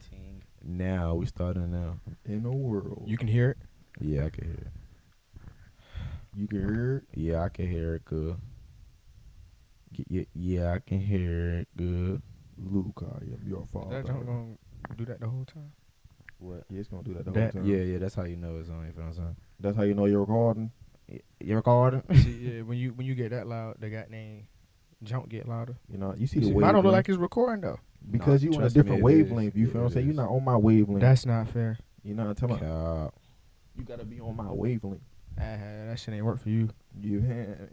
starting now. We starting now. In the world. You can hear it? Yeah, I can hear it. You can hear it? Yeah, I can hear it good. Yeah, I can hear it good. Luke, I am your father. That junk gonna do that the whole time? What? Yeah, it's gonna do that the That- whole time. Yeah, that's how you know it's on. You feel what I'm saying? That's how you know you're recording. You recording? See, yeah, when you get that loud, the goddamn junk get louder. You know, you see the See, wavelength. mine don't look like it's recording though. because Nah, you on a trust me, different it wavelength. is. You feel what I'm It saying? You're is. not on my wavelength. That's not fair. You know what I'm talking about? God. You gotta be on my wavelength. That shit ain't work for you. You had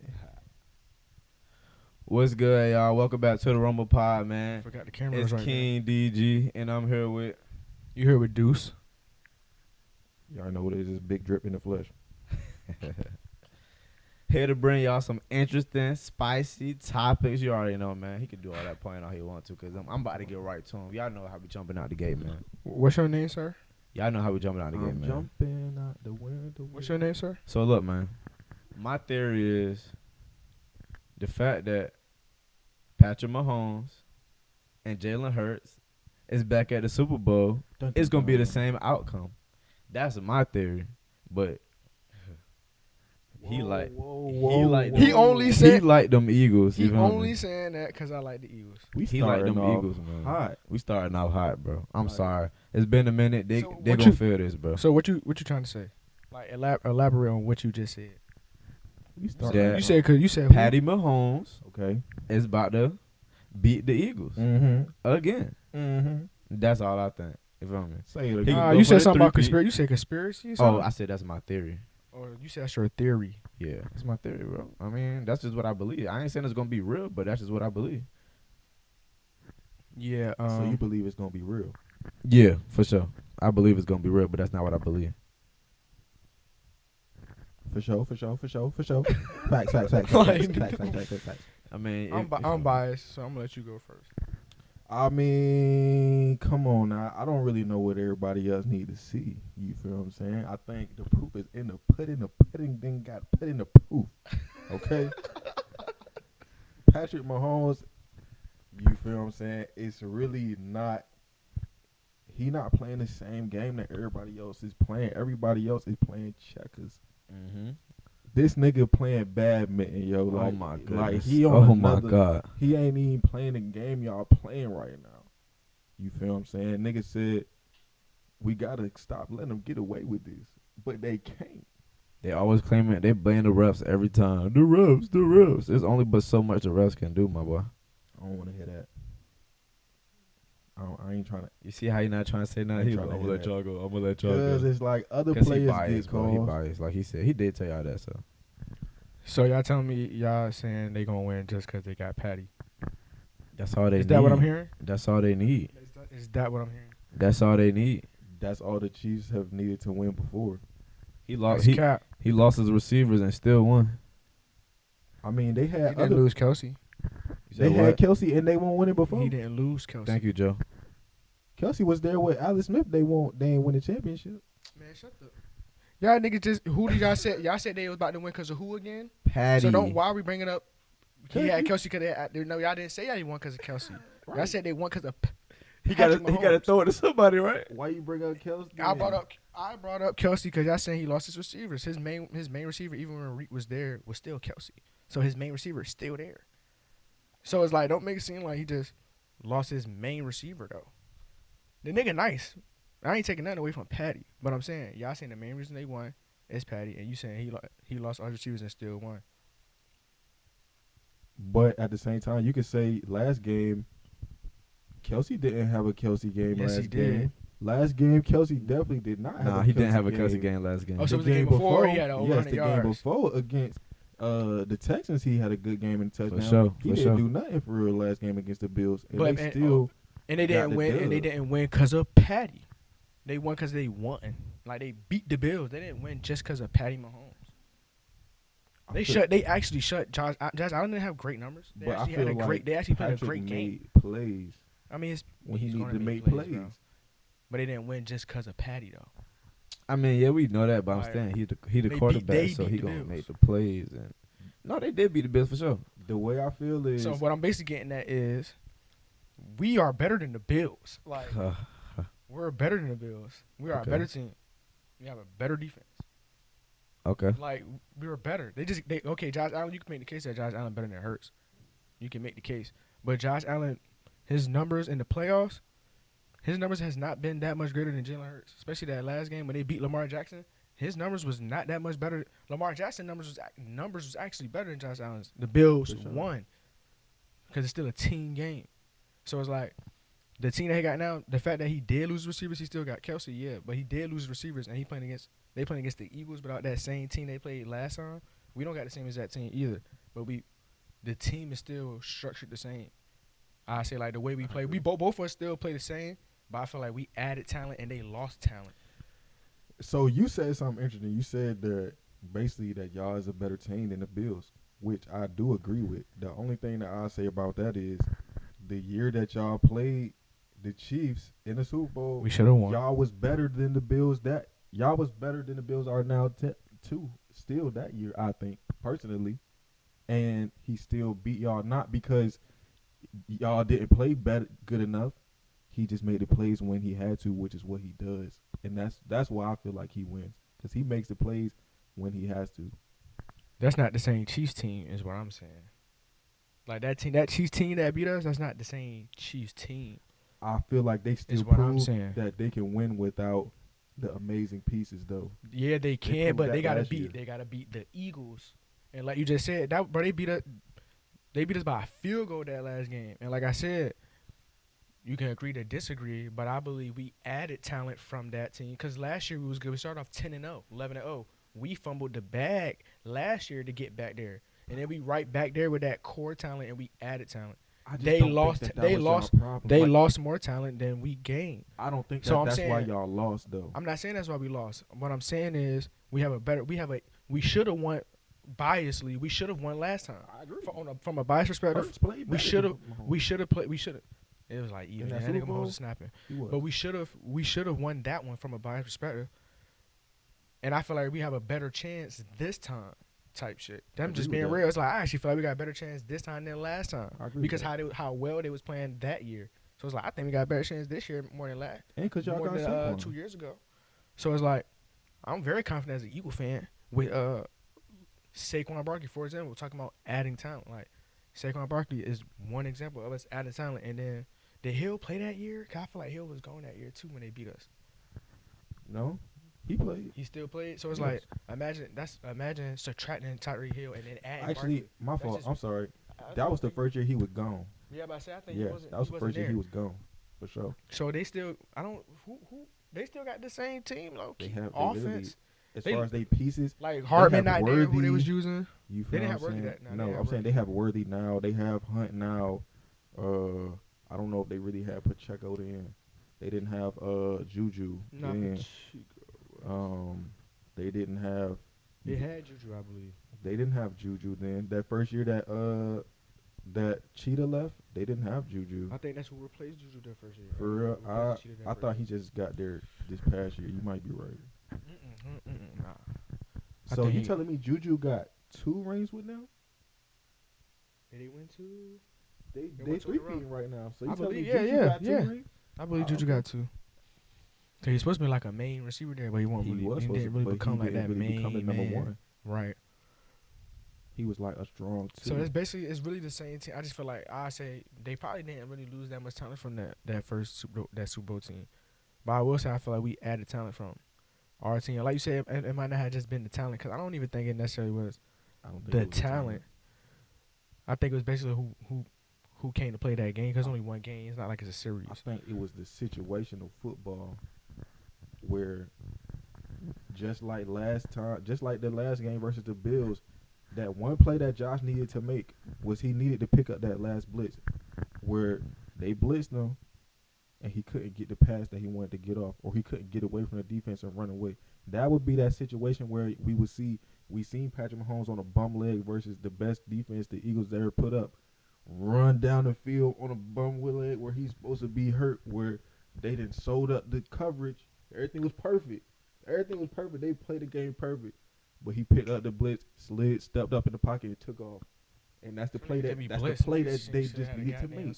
What's good, y'all? Welcome back to the Rumble Pod, man. Forgot the camera It's was right there. kiing.dg, and I'm here with. You here with Deuce? y'all know what it is. This big drip in the flesh. Here to bring y'all some interesting, spicy topics. You already know, man. He can do all that pointing all he wants to, because I'm about to get right to him. Y'all know how we jumping out the gate, man. What's your name, sir? Y'all know how we jumping out the gate, I'm man. jumping out the window. What's your name, sir? So, look, man. My theory is the fact that Patrick Mahomes and Jalen Hurts is back at the Super Bowl. It's going to be the same outcome. That's my theory. But he like them Eagles. He You feel only me? saying that because I like the Eagles. He like them Eagles, man. Hot. We starting out hot, bro. I'm Like- sorry. It's been a minute. They So gonna what feel this, bro. So what you trying to say? Like elaborate on what you just said. We start. That- You said because you said who? Patty Mahomes Okay. is about to beat the Eagles Mm-hmm. again. Mm-hmm. That's all I think. You feel me? Say it He again. can go you for said the something about three-peat. conspiracy. You said conspiracy. Or Oh, something? I said that's my theory. Or you said that's your theory. Yeah, it's my theory, bro. I mean, that's just what I believe. I ain't saying it's gonna be real, but that's just what I believe. Yeah. So you believe it's gonna be real? Yeah, for sure. I believe it's gonna be real, but that's not what I believe. For sure. Facts. Like- Facts. I mean, I'm biased, so I'm gonna let you go first. I mean, come on now. I don't really know what everybody else need to see. You feel what I'm saying? I think the proof is in the pudding. The pudding then got put in the proof. Okay? Patrick Mahomes, you feel what I'm saying? It's really not. He not playing the same game that everybody else is playing. Everybody else is playing checkers. Mm-hmm. This nigga playing badminton, yo. Like, oh my like goodness. he on Oh my another. god. He ain't even playing the game y'all playing right now. You feel what I'm saying? Nigga said, we got to stop letting them get away with this. But they can't. They always claim it. They blame the refs every time. The refs. It's only but so much the refs can do, my boy. I don't want to hear that. I ain't trying to. You see how he not trying to say nothing? ain't He tryna like, I'm hear gonna let that. y'all go. I'm gonna let y'all Because go. it's like other Because he players biased, get bro. He calls. biased. Like he said, he did tell y'all that, so. So y'all telling me y'all saying they gonna win just because they got Patty? That's all they need. Is that what I'm hearing? That's all they need. Is that what I'm hearing? That's all they need. That's all the Chiefs have needed to win before. He lost. That's cap. He lost his receivers and still won. I mean, they He had didn't other. lose Kelsey. You They said had what? Kelsey and they won't win it before. He didn't lose Kelsey. Thank you, Joe. Kelsey was there with Alex Smith. They ain't win the championship. Man, shut the. Y'all niggas just who did y'all say? Y'all said they was about to win because of who again? Patty. So don't. Why are we bringing up? He Kelsey. had Kelsey because no, y'all didn't say y'all won because of Kelsey. Y'all Right. said they won because of. He gotta throw it to somebody, right? Why you bring up Kelsey? I brought up Kelsey because y'all saying he lost his receivers. His main receiver, even when Reed was there, was still Kelsey. So his main receiver is still there. So it's like, don't make it seem like he just lost his main receiver though. The nigga nice. I ain't taking nothing away from Patty, but I'm saying y'all saying the main reason they won is Patty, and you saying he lost all his receivers and still won. But at the same time, you could say last game, Kelsey didn't have a Kelsey game Yes, last he game. did. Last game, Kelsey definitely did not have Nah, a he Kelsey didn't have a Kelsey game last game. Oh, so it was the game before he had over yes, 100 the yards. game before against the Texans, he had a good game in touchdown. sure, He for didn't sure. do nothing for real last game against the Bills, and But- they and- still. And they got didn't the win. And they dub. didn't win because of Patty. They won because they won. Like they beat the Bills. They didn't win just because of Patty Mahomes. They actually shut Josh Allen didn't have great numbers. They But I actually feel had a like great. They actually played a Patrick great game. made plays I mean, when he he's needed gonna to make plays, plays. bro. But they didn't win just because of Patty though. I mean, yeah, we know that, but I'm Like, saying he the they quarterback, so beat he the gonna Bills. make the plays. And no, they did beat the Bills for sure. The way I feel is So what I'm basically getting at is, we are better than the Bills. Like We're better than the Bills. We are Okay. a better team. We have a better defense. Okay. Like we were better. Okay. Josh Allen, you can make the case that Josh Allen better than Hurts. You can make the case, but Josh Allen, his numbers in the playoffs, his numbers has not been that much greater than Jalen Hurts. Especially that last game when they beat Lamar Jackson. His numbers was not that much better. Lamar Jackson numbers was actually better than Josh Allen's. The Bills For sure. won because it's still a team game. So it's like the team that he got now. The fact that he did lose receivers, he still got Kelsey, yeah, but he did lose receivers, and they playing against the Eagles, but out that same team they played last time. We don't got the same exact team either, but the team is still structured the same. I say like the way we play, we both of us still play the same, but I feel like we added talent and they lost talent. So you said something interesting. You said that basically that y'all is a better team than the Bills, which I do agree with. The only thing that I say about that is the year that y'all played the Chiefs in the Super Bowl, We should have won. y'all was better than the Bills. Y'all was better than the Bills are now too. Still that year, I think personally, and he still beat y'all not because y'all didn't play good enough. He just made the plays when he had to, which is what he does, and that's why I feel like he wins because he makes the plays when he has to. That's not the same Chiefs team, is what I'm saying. Like that Chiefs team that beat us, that's not the same Chiefs team. I feel like they still what I'm prove saying. that they can win without the amazing pieces, though. Yeah, they can, proved but that they gotta last year. beat the Eagles, and like you just said, that bro, they beat us by a field goal that last game, and like I said, you can agree to disagree, but I believe we added talent from that team because last year we was good. We started off 10-0, 11-0. We fumbled the bag last year to get back there, and then we right back there with that core talent, and we added talent. I just They don't lost. Think that They was y'all lost. problem. They Like, lost more talent than we gained. I don't think So I'm that's why saying- y'all lost, though. I'm not saying that's why we lost. What I'm saying is we should have won biasly. We should have won last time. I agree. From a bias perspective, Hurts played we better should than have Mahomes. we should have played. We should have. It was like even that that Super nigga Bowl? Mahomes was snapping. He was. But we should have won that one from a bias perspective. And I feel like we have a better chance this time. Type shit. Them just agree being with that. real. It's like I actually feel like we got a better chance this time than last time I agree because with how well they was playing that year. So it's like I think we got a better chance this year more than last. And because y'all More got than Saquon. 2 years ago. So it's like I'm very confident as an Eagle fan with Saquon Barkley, for example. We're talking about adding talent. Like Saquon Barkley is one example of us adding talent. And then did Hill play that year? 'Cause I feel like Hill was going that year too when they beat us. No, he played. He still played. So it's Yes. like imagine subtracting Tyreek Hill and then adding Actually, Barkley. my That's fault. just- I'm sorry. I That was the think- first year he was gone. Yeah, but I said I think Yeah, he wasn't. that was he the wasn't first year there. he was gone, for sure. So they still who they still got the same team low They key. have Offense. literally, as They- far as they pieces, Like Hardman have not there who they was Worthy. using. you feel They didn't what have I'm Worthy saying? that- no, they No, didn't I'm have saying they have Worthy now. They have Hunt now. I don't know if they really had Pacheco then. They didn't have Juju Nah, then. They didn't have. They had Juju, I believe. They didn't have Juju then. That first year that Cheetah left, they didn't have Juju. I think that's who replaced Juju that first year. For real, I thought he just got there this past year. You might be right. Nah. I So think you he- telling me Juju got 2 rings with them? Did he win two? They went to the row. three-peating right now. So I you telling me believe- yeah, Juju yeah, got 2 yeah. rings? I believe Oh, Juju okay. got two. Cause he's supposed to be like a main receiver there, but he won't He really. was He supposed didn't to, really but he become like didn't that really main become the number man. one. Right. He was like a strong 2. So it's really the same team. I just feel like I say they probably didn't really lose that much talent from that first Super Bowl team. But I will say I feel like we added talent from our team. Like you said, it might not have just been the talent because I don't even think it necessarily was I don't think the it was talent. I think it was basically who came to play that game because only one game. It's not like it's a series. I think it was the situational football where just like the last game versus the Bills, that one play that Josh needed to make was he needed to pick up that last blitz where they blitzed him and he couldn't get the pass that he wanted to get off, or he couldn't get away from the defense and run away. That would be that situation where we seen Patrick Mahomes on a bum leg versus the best defense the Eagles ever put up, run down the field on a bum leg where he's supposed to be hurt, where they didn't sold up the coverage. Everything was perfect. They played the game perfect. But he picked up the blitz, slid, stepped up in the pocket, and took off. And that's the play that they just needed to make.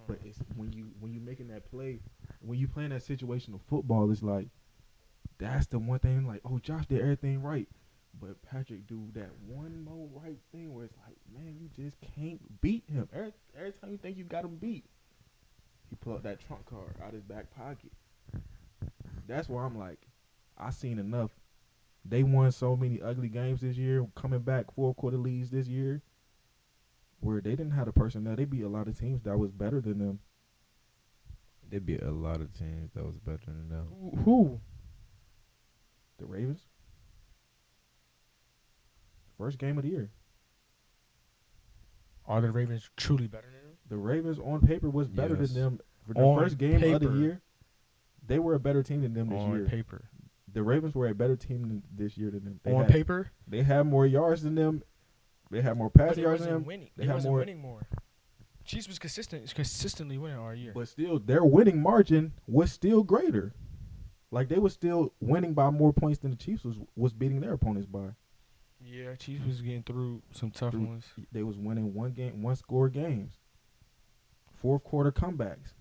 But it's when you making that play, when you playing that situational football, it's like that's the one thing. Like, oh, Josh did everything right, but Patrick do that one more right thing where it's like, man, you just can't beat him. Every time you think you got him beat, he pull up that trump card out his back pocket. That's why I'm like, I seen enough. They won so many ugly games this year, coming back 4-quarter leads this year, where they didn't have the personnel. They beat a lot of teams that was better than them. They beat a lot of teams that was better than them. Who? The Ravens. First game of the year. Are the Ravens truly better than them? The Ravens on paper was better Yes. than them. For the On first game of the paper. year, they were a better team than them this On year. paper. The Ravens were a better team this year than them. On paper? They had more yards than them. They had more passing yards than them. Winning. They They had wasn't more- winning more. Chiefs was consistently winning all year. But still, their winning margin was still greater. Like, they were still winning by more points than the Chiefs was beating their opponents by. Yeah, Chiefs was getting through some tough ones. They was winning one score games. Fourth quarter comebacks.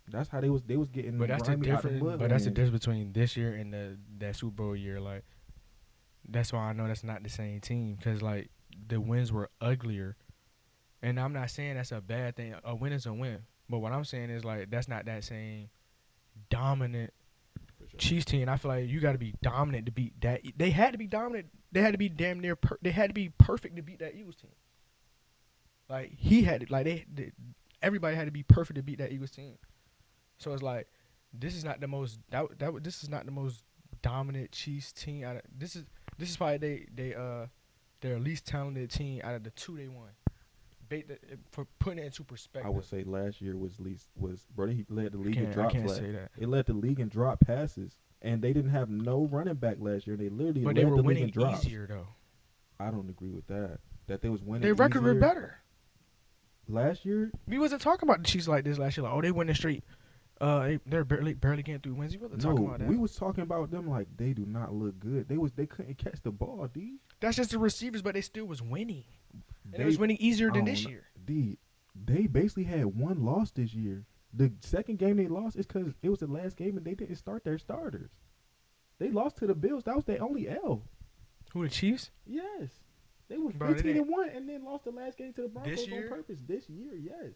That's how they was getting. But that's the grimy out the difference. mud But that's the wins. difference between this year and that Super Bowl year. Like, that's why I know that's not the same team, because like the wins were uglier. And I'm not saying that's a bad thing. A win is a win. But what I'm saying is like that's not that same dominant For sure. Chiefs team. I feel like you got to be dominant to beat that. They had to be dominant. They had to be damn near. They had to be perfect to beat that Eagles team. Like he had to, like everybody had to be perfect to beat that Eagles team. So it's like this is not the most this is not the most dominant Chiefs team. This is probably their least talented team out of the two they won. For putting it into perspective, I would say last year was Brody. He led the league in I drops. can't say that. It led the league in drop passes, and they didn't have no running back last year. They literally But led they were the league winning in drops. easier though. I don't agree with that. That they was winning. Their record were easier. better. Last year. We wasn't talking about the Chiefs like this last year. Like, oh, they winning straight. They're barely getting through wins. We wasn't talking about that. We was talking about them like they do not look good. They couldn't catch the ball, D. That's just the receivers, but they still was winning. And they was winning easier than this year. D. They basically had one loss this year. The second game they lost is because it was the last game and they didn't start their starters. They lost to the Bills. That was their only L. Who, the Chiefs? Yes. They were Bro, 15-1 and then lost the last game to the Broncos This year? on purpose. This year, yes.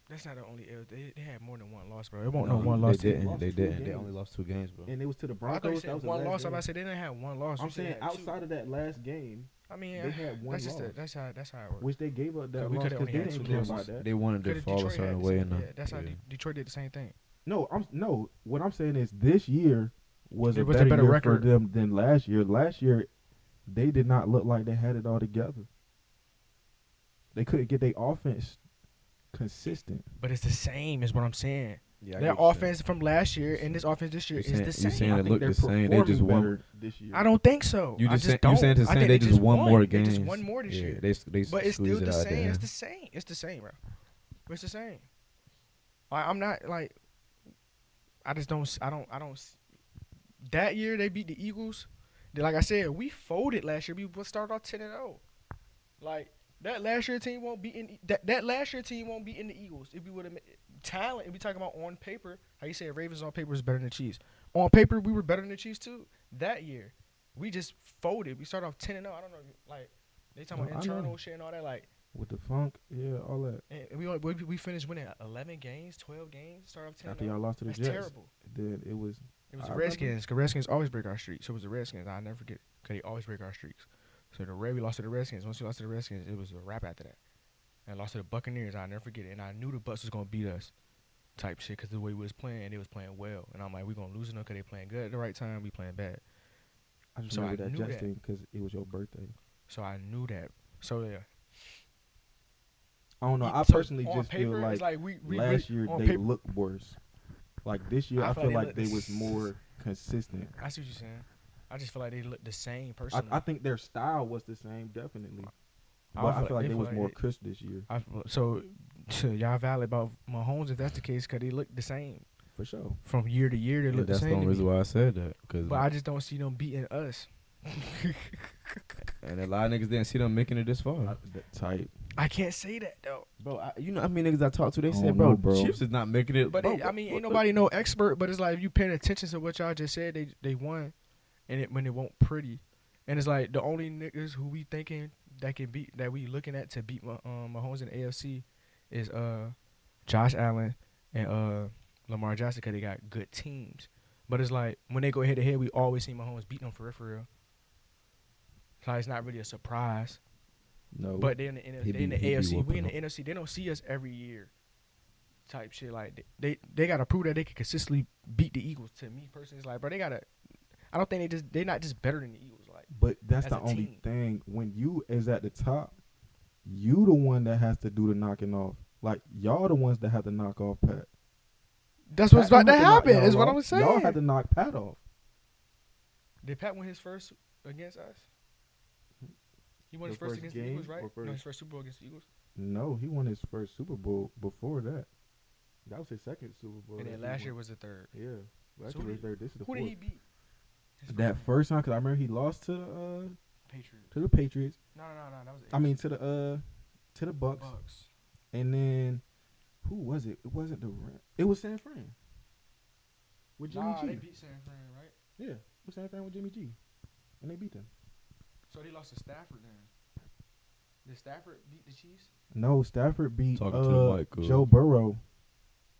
That's not the only L. They had more than one loss, bro. It won't no one loss. They team. didn't. They Lost 2 didn't. They games. only lost 2 games, bro. And it was to the I thought you Broncos. said That was the one last loss. game. I'm about to say they didn't have one loss. I'm You said saying they had two. outside of that last game, I mean, they had one that's just loss. that's how it works. which they gave up that We loss could've because only they had didn't two care losses. about that. They wanted to Could've fall a Detroit certain had the way. same- And yeah, that's how Detroit did the same thing. No. What I'm saying is this year was It a was a better better year record. for them than last year. Last year, they did not look like they had it all together. They couldn't get their offense consistent. But it's the same, is what I'm saying. Yeah, Their offense from last year and this offense this year is the You same. saying I it think looked they're the same? They just performing won. better this year. I don't think so. You I just saying don't. you saying the I same? think They just won more games. They just won more this year. They But it's still squeezed it the out same. there. It's the same. It's the same, bro. It's the same. I'm not like. I just don't. I don't. That year they beat the Eagles. Like I said, we folded last year. We started off 10-0. Like that last year team won't be in that last year team won't be in the Eagles if we would have talent. If we talking about on paper, how you say Ravens on paper is better than the Chiefs. On paper, we were better than the Chiefs too. That year, we just folded. We started off 10-0. I don't know, like they talking about I know. internal shit and all that. Like, With the funk, yeah, all that. and we finished winning 11 games, 12 games. Started off 10-0. After y'all lost to the That's Jets, terrible. then it was. It was I the remember. Redskins. Because Redskins always break our streaks. So it was the Redskins. I'll never forget it. Because they always break our streaks. So we lost to the Redskins. Once we lost to the Redskins, it was a wrap after that. And lost to the Buccaneers. I'll never forget it. And I knew the Bucs was going to beat us type shit because the way we was playing, they was playing well. And I'm like, we're going to lose them because they playing good at the right time. We playing bad. I just So remember I that knew Jets that. thing because it was your birthday. So I knew that. So, yeah. I don't know. I So personally on just paper, feel it's like we last really- year on they paper- looked worse. Like this year, I feel like they was more consistent. I see what you're saying. I just feel like they look the same I, personally. I think their style was the same, definitely. I But I feel feel like they they feel was like more they- crisp this year, So y'all valid about Mahomes if that's the case because they look the same. for sure. From year to year, they And look the that's the same. only to reason me. why I said that. Cause But I just don't see them beating us. and a lot of niggas didn't see them making it this far. Tight. I can't say that though. Bro, you know how many niggas I talked to? They I said, don't bro, know, bro. Chiefs is not making it. But Bro, I mean, ain't nobody no expert. But it's like if you paying attention to what y'all just said, they won, and when it won't pretty, and it's like the only niggas who we thinking that can beat that we looking at to beat Mahomes in the AFC is Josh Allen and Lamar Jackson because they got good teams. But it's like when they go head to head, we always see Mahomes beat them for real. So it's not really a surprise. No. But they in the AFC. We in the whooping NFC. They don't see us every year. Type shit like they gotta prove that they can consistently beat the Eagles. To me personally, it's like, bro, they gotta. I don't think they're not just better than the Eagles. Like, But that's as the a only team. thing. When you is at the top, you the one that has to do the knocking off. Like y'all the ones that have to knock off Pat. That's what's Pat about to don't have knock happen. y'all Is what off. I'm saying. Y'all had to knock Pat off. Did Pat win his first against us? He won The his first first against the game Eagles, right? or first- No, his first Super Bowl against the Eagles. No, he won his first Super Bowl before that. That was his second Super Bowl. And that then he last won. year was the third. Yeah. Well, So actually, who his third. This is the Who fourth. did he beat? His That one. first time, because I remember he lost to the Patriots. Patriots. No. That was. I mean to the Bucks. Bucks. And then who was it? It wasn't the Rams. It was San Fran. With Jimmy G. They beat San Fran, right? Yeah, it was San Fran with Jimmy G, and they beat them. So they lost to Stafford then. Did Stafford beat the Chiefs? No, Stafford beat Talking to the mic, cool. Joe Burrow,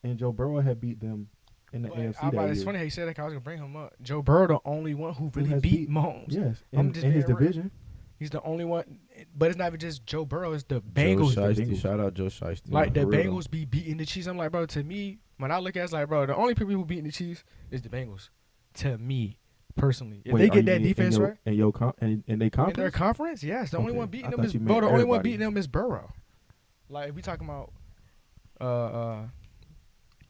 and Joe Burrow had beat them in the But AFC that it's year. funny how you said that 'cause I was gonna bring him up. Joe Burrow, the only one who really has beat beat- Mahomes. Yes, I'm in just his being real. division. He's the only one. But it's not even just Joe Burrow. It's the Joe Bengals. Shiesty. Bengals. Shout out Joe Shiesty. Like the for real, Bengals be beating the Chiefs. I'm like, bro. To me, when I look at it, it's like, bro, the only people who beating the Chiefs is the Bengals. To me, personally, if Wait, they are get you that mean defense right in your in their in their conference. conference, yes, the only Okay, one beating I them thought is you bro. meant The only one everybody. beating them is Burrow. Like if we talking about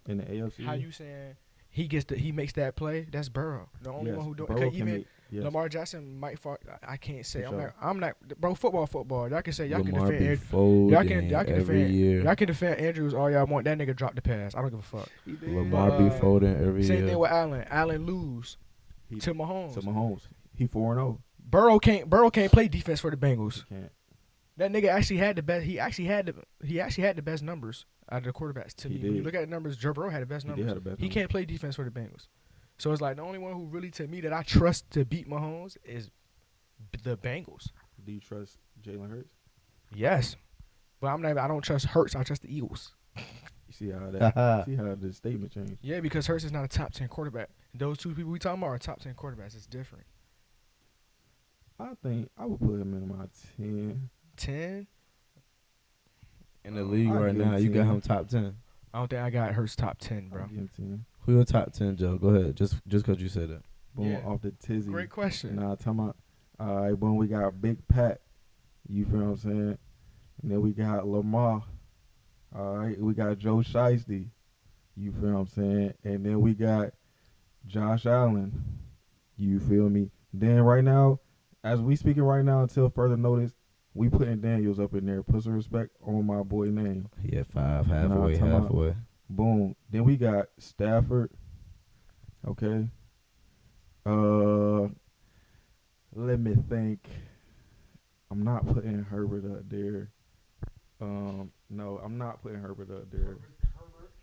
In the AFC. how you saying he makes that play, that's Burrow. The only Yes, one who do Burrow it. can Even make- yes. Lamar Jackson might fall. I can't say. For I'm not. Bro, football. Y'all can say y'all Lamar can be defend. folding Y'all can every defend. year. Y'all can defend Andrews all y'all want. That nigga dropped the pass. I don't give a fuck. He did. Lamar be folding every Same year. thing with Allen. Allen lose He- to Mahomes. to Mahomes. He 4-0. Burrow can't play defense for the Bengals. Can't. That nigga actually had the best. He actually had the best numbers out of the quarterbacks. To He me, when you did. look at the numbers, Joe Burrow had the best He numbers. did have the best He numbers. can't play defense for the Bengals. So it's like the only one who really, to me, that I trust to beat Mahomes is the Bengals. Do you trust Jalen Hurts? Yes, but I don't trust Hurts. I trust the Eagles. You see how that? See how the statement changed? Yeah, because Hurts is not a top 10 quarterback. Those two people we talking about are top 10 quarterbacks. It's different. I think I would put him in my 10. 10. In the league I'll right give him now, you got 10. him top 10. I don't think I got Hurts top 10, bro. I'll give him 10. Who your top 10, Joe? Go ahead. Just because you said that. Boom, Yeah. off the tizzy. Great question. Nah, talking about. All right, boom, we got Big Pat. You feel what I'm saying? And then we got Lamar. All right, we got Joe Shiesty. You feel what I'm saying? And then we got Josh Allen. You feel me? Then right now, as we speaking right now, until further notice, we putting Daniels up in there. Put some respect on my boy name. He at 5, Nah, halfway, talking about- halfway. Boom. Then we got Stafford. Okay. Let me think. I'm not putting Herbert up there. No, I'm not putting Herbert up there.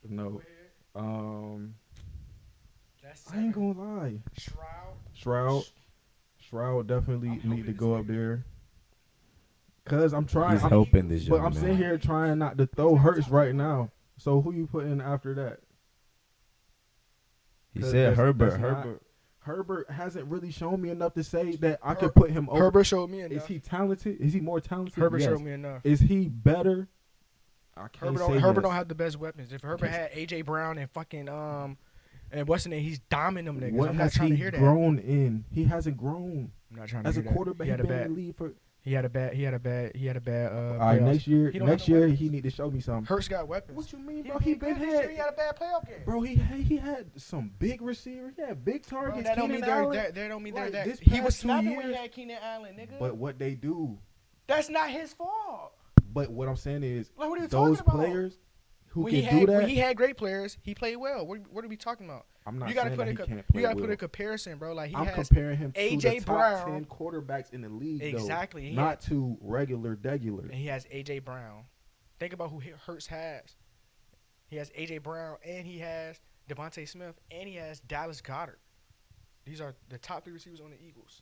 No. That's I ain't gonna lie. Shroud. Shroud definitely need to go up there. Cause I'm trying. He's helping this But young I'm man. sitting here trying not to throw Hurts right now. So who you putting after that? He 'Cause said that's Herbert. not- Herbert. Herbert hasn't really shown me enough to say that I could put him over. Herbert showed me Is enough. he talented? Is he more talented? Herbert Yes. showed me enough. Is he better? I can't say Herbert yes. don't have the best weapons. If Herbert had AJ Brown and fucking and what's the name, he's dominating them niggas. What I'm not has trying he to hear that. grown in? He hasn't grown I'm not trying to as a hear that. quarterback. He had a been in bad. the league for. He had a bad. All right, playoffs. next year, He don't have next no year weapons. he need to show me something. Hurts got weapons. What you mean, He bro? He did been good this year. had, He had a bad playoff game. bro. He had some big receivers. He had big Bro, targets. that don't mean Keenan they're Allen. that. They don't mean they're Like, that. this He was past 2 snapping when he years- had Keenan Allen, nigga. But what they do. That's not his fault. But what I'm saying is, Like, what are you those talking about? players who When can he do had that. when he had great players, he played well. What are we talking about? I'm not You gotta saying put that a he co- can't you play gotta well. put a comparison, bro. Like I'm has comparing him to AJ the top Brown. 10 quarterbacks in the league, Exactly. though, He not to regular. and he has AJ Brown. Think about who Hurts has. He has AJ Brown, and he has Devontae Smith, and he has Dallas Goedert. These are the top 3 receivers on the Eagles.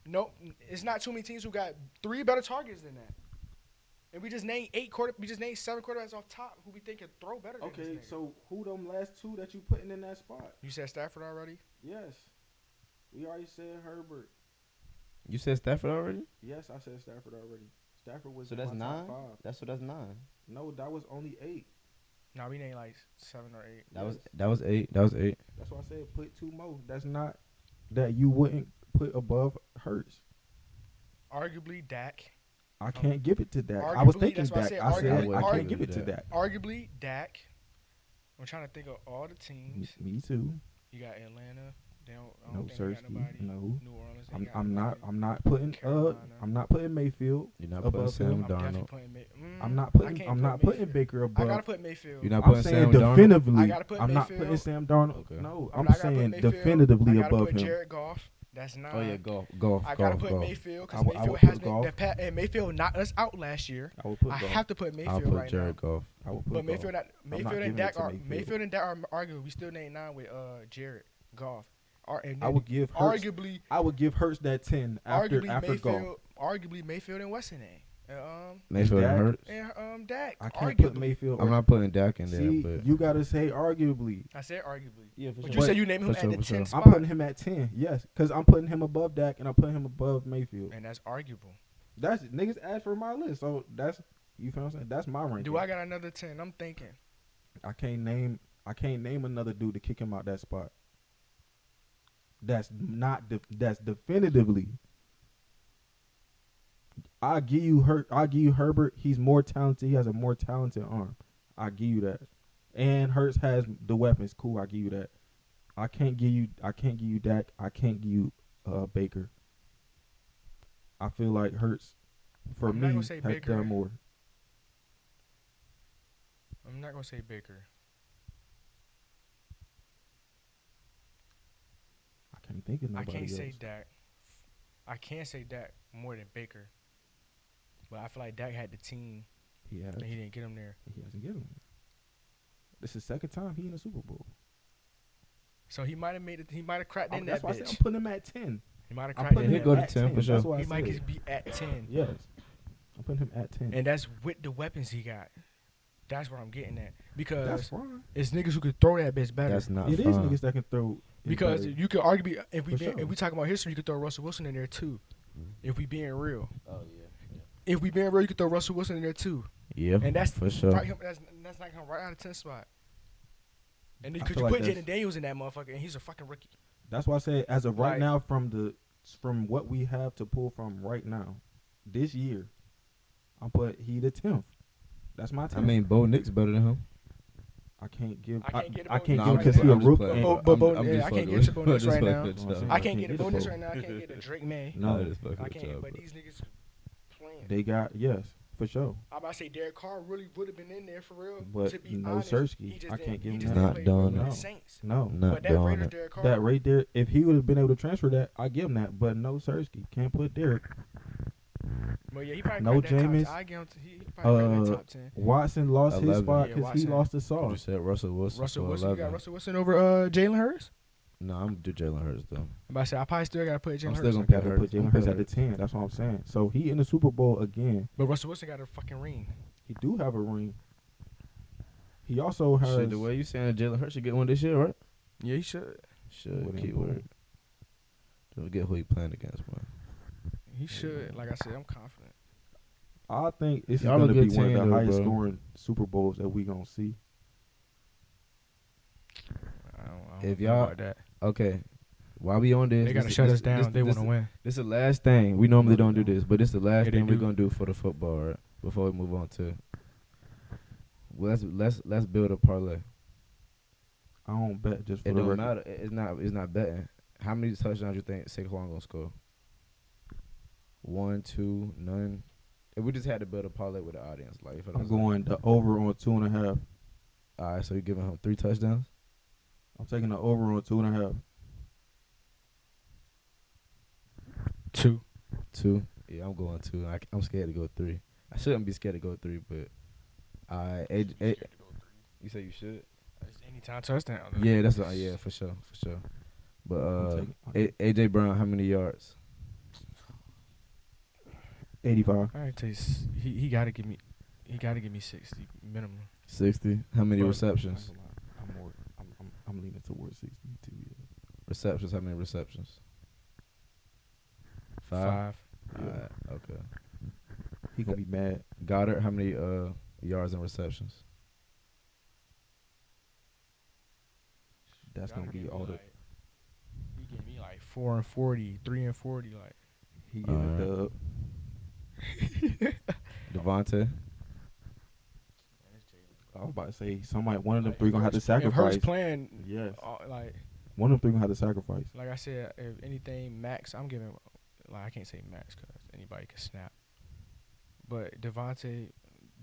No, it's not too many teams who got 3 better targets than that. And we just named 7 quarterbacks off top who we think can throw better than this Okay, nigga. so who them last 2 that you putting in that spot? You said Stafford already? Yes, we already said Herbert. You said Stafford already? Yes, I said Stafford already. Stafford was So in that's my 9. top 5. That's 9. No, that was only 8. No, we named like 7 or 8. That was 8. That was 8. That's why I said put 2 more. That's not that you wouldn't put above Hurts. Arguably Dak. I can't give it to Dak. I Arguably, was thinking that's why I Dak. said I said arguably. I can't give it to Arguably Dak. Arguably Dak. I'm trying to think of all the teams. Me too. You got Atlanta. They don't, I No, don't think they got Sersky. nobody. No. New Orleans. They got I'm not. nobody. I'm not putting. Carolina. I'm not putting Mayfield. You're not above putting Sam him. I'm definitely Darnold. putting I'm not I putting. can't I'm put not putting Mayfield. Baker I above. gotta put Mayfield. You're not I'm putting saying Sam Darnold. definitively. I gotta put I'm not Mayfield. putting Sam Darnold. Okay. No, I I'm gotta saying put Mayfield. definitively I gotta above put him. Jared Goff. That's 9. Oh yeah, golf. I gotta put golf. Mayfield I because would Mayfield put has been Goff. and Mayfield knocked us out last year. I would put. I Goff. have to put I'll Mayfield put right Jared now. Goff. I would put. But Goff. Mayfield giving and it Dak to are Mayfield. arguable. We still named 9 with Jared Goff. And I would give Hurts. arguably I would give Hurts that 10 after Mayfield, Goff. arguably Mayfield and what's his name? Mayfield Dak? and Hurts. And Dak. I can't Arguably. put Mayfield. I'm not putting Dak in there, See, but you gotta say arguably. I said arguably. Yeah, for But sure. you said you named him For at sure, the for 10 sure. spot. I'm putting him at 10. Yes, because I'm putting him above Dak and I'm putting him above Mayfield. And that's arguable. That's niggas asked for my list, so that's you feel what I'm saying. That's my ranking. Do I got another 10? I'm thinking. I can't name another dude to kick him out that spot. That's not. That's definitively. I give you Herbert. He's more talented. He has a more talented arm. I give you that. And Hurts has the weapons. Cool. I give you that. I can't give you Dak. I can't give you Baker. I feel like Hurts, for I'm not me, gonna say has Baker. done more. I'm not gonna say Baker. I can't think of I nobody can't else. say Dak. I can't say Dak more than Baker. But I feel like Dak had the team He has. and he didn't get him there. He hasn't given him. This is the second time he in the Super Bowl. So he might have made it. He might have cracked in That's that why I said bitch. I'm putting him at 10. He might have I'm cracked putting in he'll him that go to at 10 for 10. sure. That's why I He might said. just be at 10. Yes. I'm putting him at 10. And that's with the weapons he got. That's what I'm getting at. That's Because fine. it's niggas who could throw that bitch better. that's not It fun. is niggas that can throw. it Because better. you could arguably, if For sure. we talk about history, you could throw Russell Wilson in there too. If we being real. Oh yeah. If we being real, you could throw Russell Wilson in there too. Yeah, And that's for sure. right, that's not coming right out of 10 spot. And then I could feel you like put that's- Jaden Daniels in that motherfucker and he's a fucking rookie. That's why I said as of right Like- now, from what we have to pull from right now, this year, I'm put he the 10th. That's my 10th. I mean, Bo Nick's better than him. I can't give. I can't get I Bo can't Nix give right because he now. a I'm just rookie. playing. Oh, I'm- but Bo- I'm yeah, just I can't fucking get with to Bo you. Nix Just right fucking now. with y'all. I I can't can't get get to it bonus for- right now. I can't get to Drake May. No, I just fucking I with can't. y'all, But bro. these niggas playing. They got yes for sure. I'm about to say Derek Carr really would have been in there for real. But to be no honest, Sirski. he just I didn't- can't give he him just that. didn't Not play doing well with it. the Saints. No, Not But that doing Raiders it. Derek Carr. that right there. If he would have been able to transfer that, I give him that. But no Sirski can't put Derek. Well, yeah, he probably No cracked that top Jameis. 10. I guarantee he probably cracked that top 10. Watson lost his 11. spot Yeah, because he Watson. lost the You sauce. said Russell Wilson. Russell for Wilson, you 11. got Russell Wilson over Jalen Hurts? No, I'm gonna do Jalen Hurts though. I'm about to say I probably still gotta put Jalen I'm Hurts. still in. gonna Got to Hurts. put Jalen I'm Hurts put at the Hurts. 10. That's what I'm saying. So he in the Super Bowl again. But Russell Wilson got a fucking ring. He do have a ring. He also has. Shit, the way you saying Jalen Hurts should get one this year, right? Yeah, he should. Should Wouldn't keyword. boom. Don't get who he playing against, man. He should. Like I said, I'm confident. I think this is Y'all a going to be good one of team, the though, highest bro. scoring Super Bowls that we gonna see. I don't If know y'all- about that. Okay, while we on this, They gotta this- shut this- us down. this- They this- want to win. This is the last thing. We normally No, don't they do don't. this, but this is the last Yeah, they thing we're do. gonna do for the football, right? Before we move on to, well, let's build a parlay. I don't bet just for It the don't record. matter. It's not betting. How many touchdowns you think Saquon gonna score? 1, 2, none. If we just had to build a parlay with the audience, like if I'm going the over on 2.5. All right, so you giving him 3 touchdowns? I'm taking the over on 2.5. 2. 2. Yeah, I'm going 2. I'm scared to go 3. I shouldn't be scared to go 3, but you say you should? It's anytime touchdown. Yeah, that's what. Yeah, for sure. But I'm taking AJ Brown, how many yards? 85. I tell you, he got to give me. He got to give me 60 minimum. 60. How many But receptions? I'm leaning towards 62. Yeah. Receptions. How many receptions? 5. 5. Yeah. Alright, okay. He gonna be mad. Goddard, how many yards and receptions? That's gonna be all the. He gave me like 4 and 40, 3 and 40. Like He getting a dub. Devontae. I was about to say one of them three gonna have to If Hurts sacrifice. playing, Yes. like One of them three gonna have to sacrifice. like I said, if anything, max, I'm giving. Like I can't say max because anybody can snap. But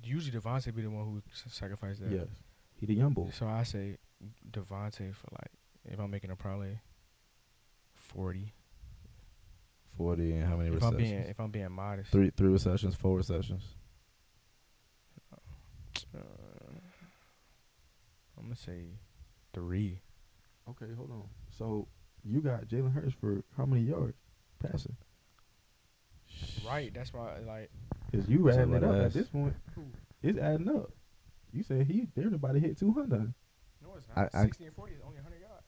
usually Devontae be the one who sacrifice that. Yes. He the young boy. So I say Devontae for like if I'm making a parlay, 40. 40 and how many receptions? If I'm being modest. 3 receptions, 4 receptions. I'm gonna say 3. Okay, hold on. So you got Jalen Hurts for how many yards passing? Right, that's why like Cause you Say adding it what up it at is. this point. It's adding up. You said they're about to hit 200. no, it's not. I- 60 and 40 is only 100 yards.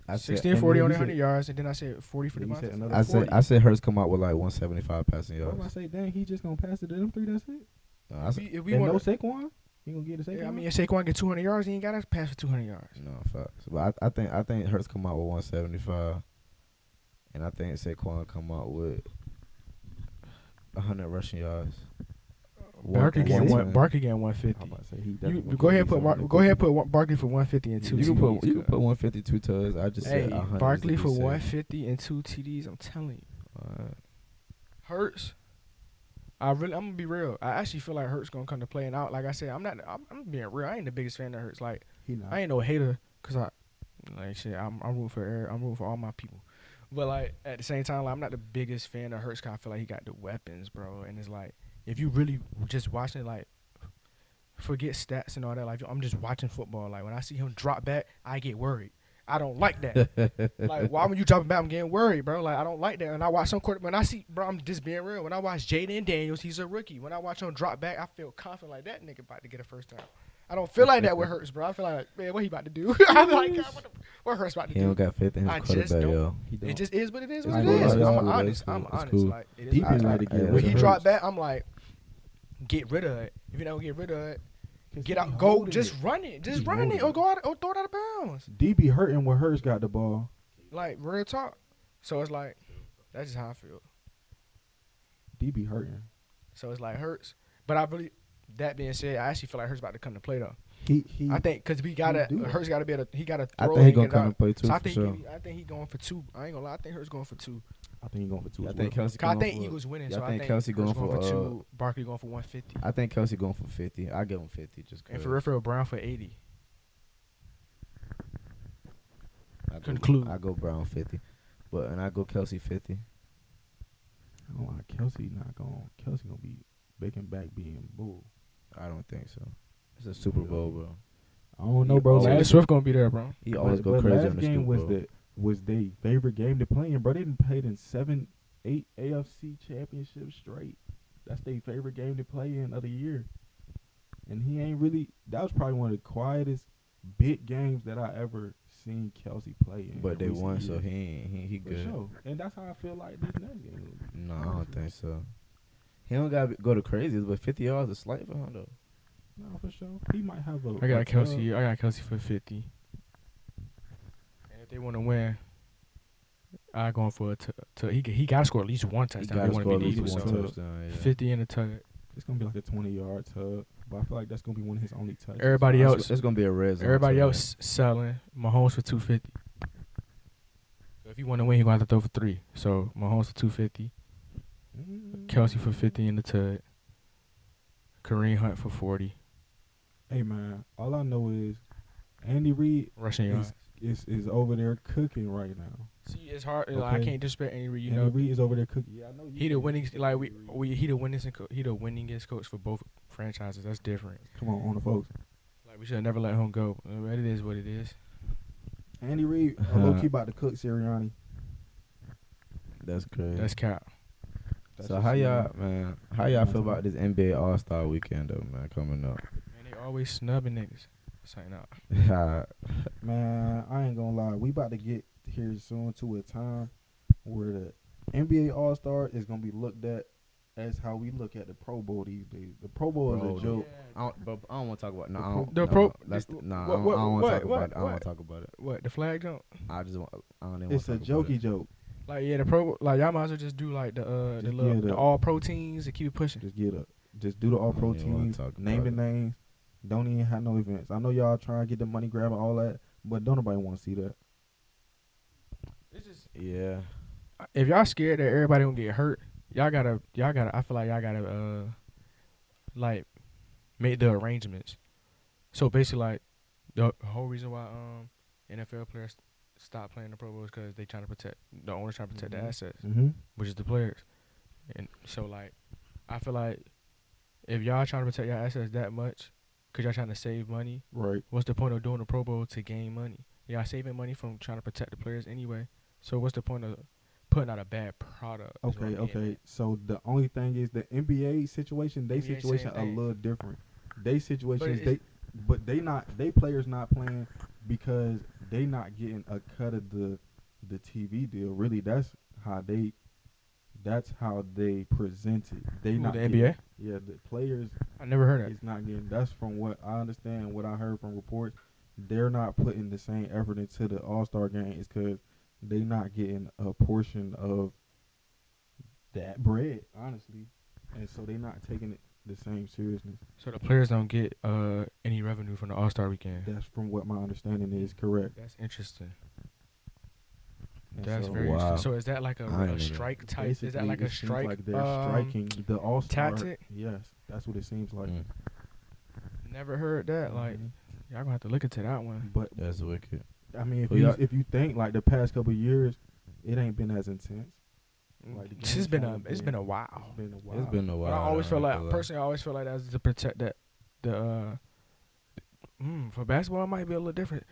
I 60 said, and 40 then only you 100 said- yards, and then I said 40 for Then you said Devontae. another I 40. said Hurts come out with like 175 passing I was yards. about to say, dang, he just gonna pass it to them three. That's it. No, I said, If we And want no Saquon. He gonna get a Saquon. I mean, if Saquon get 200 yards, he ain't got to pass for 200 yards. no facts. But I think Hurts come out with 175, and I think Saquon come out with 100 rushing yards. Barkley One- getting one- one. Barkley getting I'm 150. about to say he You definitely go ahead gonna put get something. Barkley for 150 and 2 You can TDs. put 152 tugs. I just Hey, said 100. Barkley just to for be safe. 150 and 2 TDs. I'm telling you, Alright. Hurts. I'm gonna be real. I actually feel like Hurts gonna come to play, and out. Like I said, I'm being real. I ain't the biggest fan of Hurts. Like He not. I ain't no hater, cause I'm rooting for all my people. But like at the same time, like, I'm not the biggest fan of Hurts. Cause I feel like he got the weapons, bro. And it's like if you really just watching it, like forget stats and all that. Like I'm just watching football. Like when I see him drop back, I get worried. I don't like that. Like why when you dropping back, I'm getting worried, bro. Like I don't like that. And I watch some when I see, bro, I'm just being real. When I watch Jaden Daniels, he's a rookie. When I watch him drop back, I feel confident like that nigga about to get a first down. I don't feel like that with Hurts, bro. I feel like, man, what he about to do? I'm like, God, what Hurts about to He do? don't got faith in his I just quarterback, don't. yo. He don't. It just is what it is. What I it ain't is. gonna lie, I'm it's honest. cool. I'm It's honest. cool. Like it is. He what it been is. ready to get When rid When of he Hurts. drop back, I'm like, get rid of it. If you don't get rid of it, get out, go, just run it, just He run it, holding or it. go out, or throw it out of bounds. DB hurting when Hurts got the ball. Like real talk. So it's like, that's just how I feel. DB hurting. So it's like Hurts, but I really. That being said, I actually feel like Hurts about to come to play though. He I think because we gotta do. Hurts gotta be able to, he gotta I throw think he and gonna get come out. and play too So I for think sure. I think he going for 2. I ain't gonna lie. I think Hurts going for 2. I think he going for 2. I as think well. Kelsey Cause I going think for. Eagles winning. Yeah, So I think think Kelsey Hurts going for 2. Barkley going for 150. I think Kelsey going for 50. I give him 50 just cause. And for Raphael Brown for 80. I go Brown 50, and I go Kelsey 50. I don't like Kelsey not going. Kelsey gonna be baking back being bull. I don't think so. It's a Super Bowl, bro. I don't know, bro. Taylor Last Swift gonna be there, bro. He always go but crazy last on the game Super Bowl. was their favorite game to play in, bro. They didn't play in 7, 8 AFC championships straight. That's their favorite game to play in of the year. And he ain't really. That was probably one of the quietest big games that I ever seen Kelsey play in. But they recent won, so years. he For good. sure. And that's how I feel like this next game will be. No, I don't think so. He don't gotta go to crazies, but 50 yards is slight for him though. No, for sure. He might have a. I a got Kelsey. tub. I got Kelsey for 50. And if they want to win, I going for a he got to score at least one He touchdown. gotta They want score to at be the least Eagles. one So touchdown. Yeah. 50 in the tug. It's gonna be like a 20-yard tub, but I feel like that's gonna be one of his only touches. Everybody It's- else, it's gonna be a red zone. everybody too, else selling. Mahomes for 250. So if you want to win, you gonna have to throw for 3. So Mahomes for 250. Kelsey for 50 in the tug. Kareem Hunt for 40. Hey man, all I know is Andy Reid rushing yards. is over there cooking right now. See, it's hard. Okay. Like, I can't disrespect Andy Reid. You Andy know, Reid is over there cooking. Yeah, I know. he the winning. Like he the winningest coach for both franchises. That's different. Come on the folks. Like, we should never let him go. But it is what it is. Andy Reid, low key about to cook Sirianni. That's crazy. That's cap. That's So just how me. y'all, man? How y'all feel about this NBA All Star Weekend though, man? Coming up. Man, they always snubbing niggas. Sign out. Man, I ain't gonna lie. We about to get here soon to a time where the NBA All Star is gonna be looked at as how we look at the Pro Bowl these days. The Pro Bowl is Bro, a joke. I don't want to talk about. No, The I don't. The no, pro- That's the- nah. what- I don't want to talk what- about it. I don't want what? to talk about it. What, the flag jump? I just want. I don't even. It's a wanna talk about jokey it. joke. Like, yeah, the pro, like, y'all might as well just do like the Just little get the up. all proteins and keep it pushing. Just do the all I don't pro even wanna teams. talk Name the about it. names. Don't even have no events. I know y'all trying to get the money grab and all that, but don't nobody want to see that. It's just, Yeah. if y'all scared that everybody gonna get hurt, y'all gotta. I feel like y'all gotta like make the arrangements. So basically, like, the whole reason why NFL players stop playing the Pro Bowl is because they trying to protect the owners, trying to protect the assets, Mm-hmm. which is the players. And so, like, I feel like if y'all trying to protect your assets that much, cause y'all trying to save money, Right. what's the point of doing the Pro Bowl to gain money? Y'all saving money from trying to protect the players anyway. So what's the point of putting out a bad product? is what I'm getting Okay. at. So the only thing is the NBA situation. They NBA same situation a thing. little different. They situations it's- they not they players not playing because they not getting a cut of the TV deal. Really, that's how they present it. They Who, not the getting- NBA? Yeah, the players I never heard that. is not getting. That's from what I understand. What I heard from reports, they're not putting the same effort into the All-Star game. Is because they not getting a portion of that bread, honestly, and so they not taking it the same seriousness. So the players don't get any revenue from the All-Star weekend. That's from what my understanding is correct. That's interesting. And That's so very Wow. interesting. So is that like I a ain't even- strike type? Is that basically, like a it seems strike? like they're striking the All-Star tactic? Yes, that's what it seems like. Mm, Never heard that. Like, Mhm. y'all gonna have to look into that one. But that's wicked. I mean, Well, y'all- if you think like the past couple of years, it ain't been as intense. Like, the It's games been haven't it's been a while. It's been a while. It's been a while. But I always felt ain't like gonna lie. personally, I always felt like that was to protect that for basketball it might be a little different.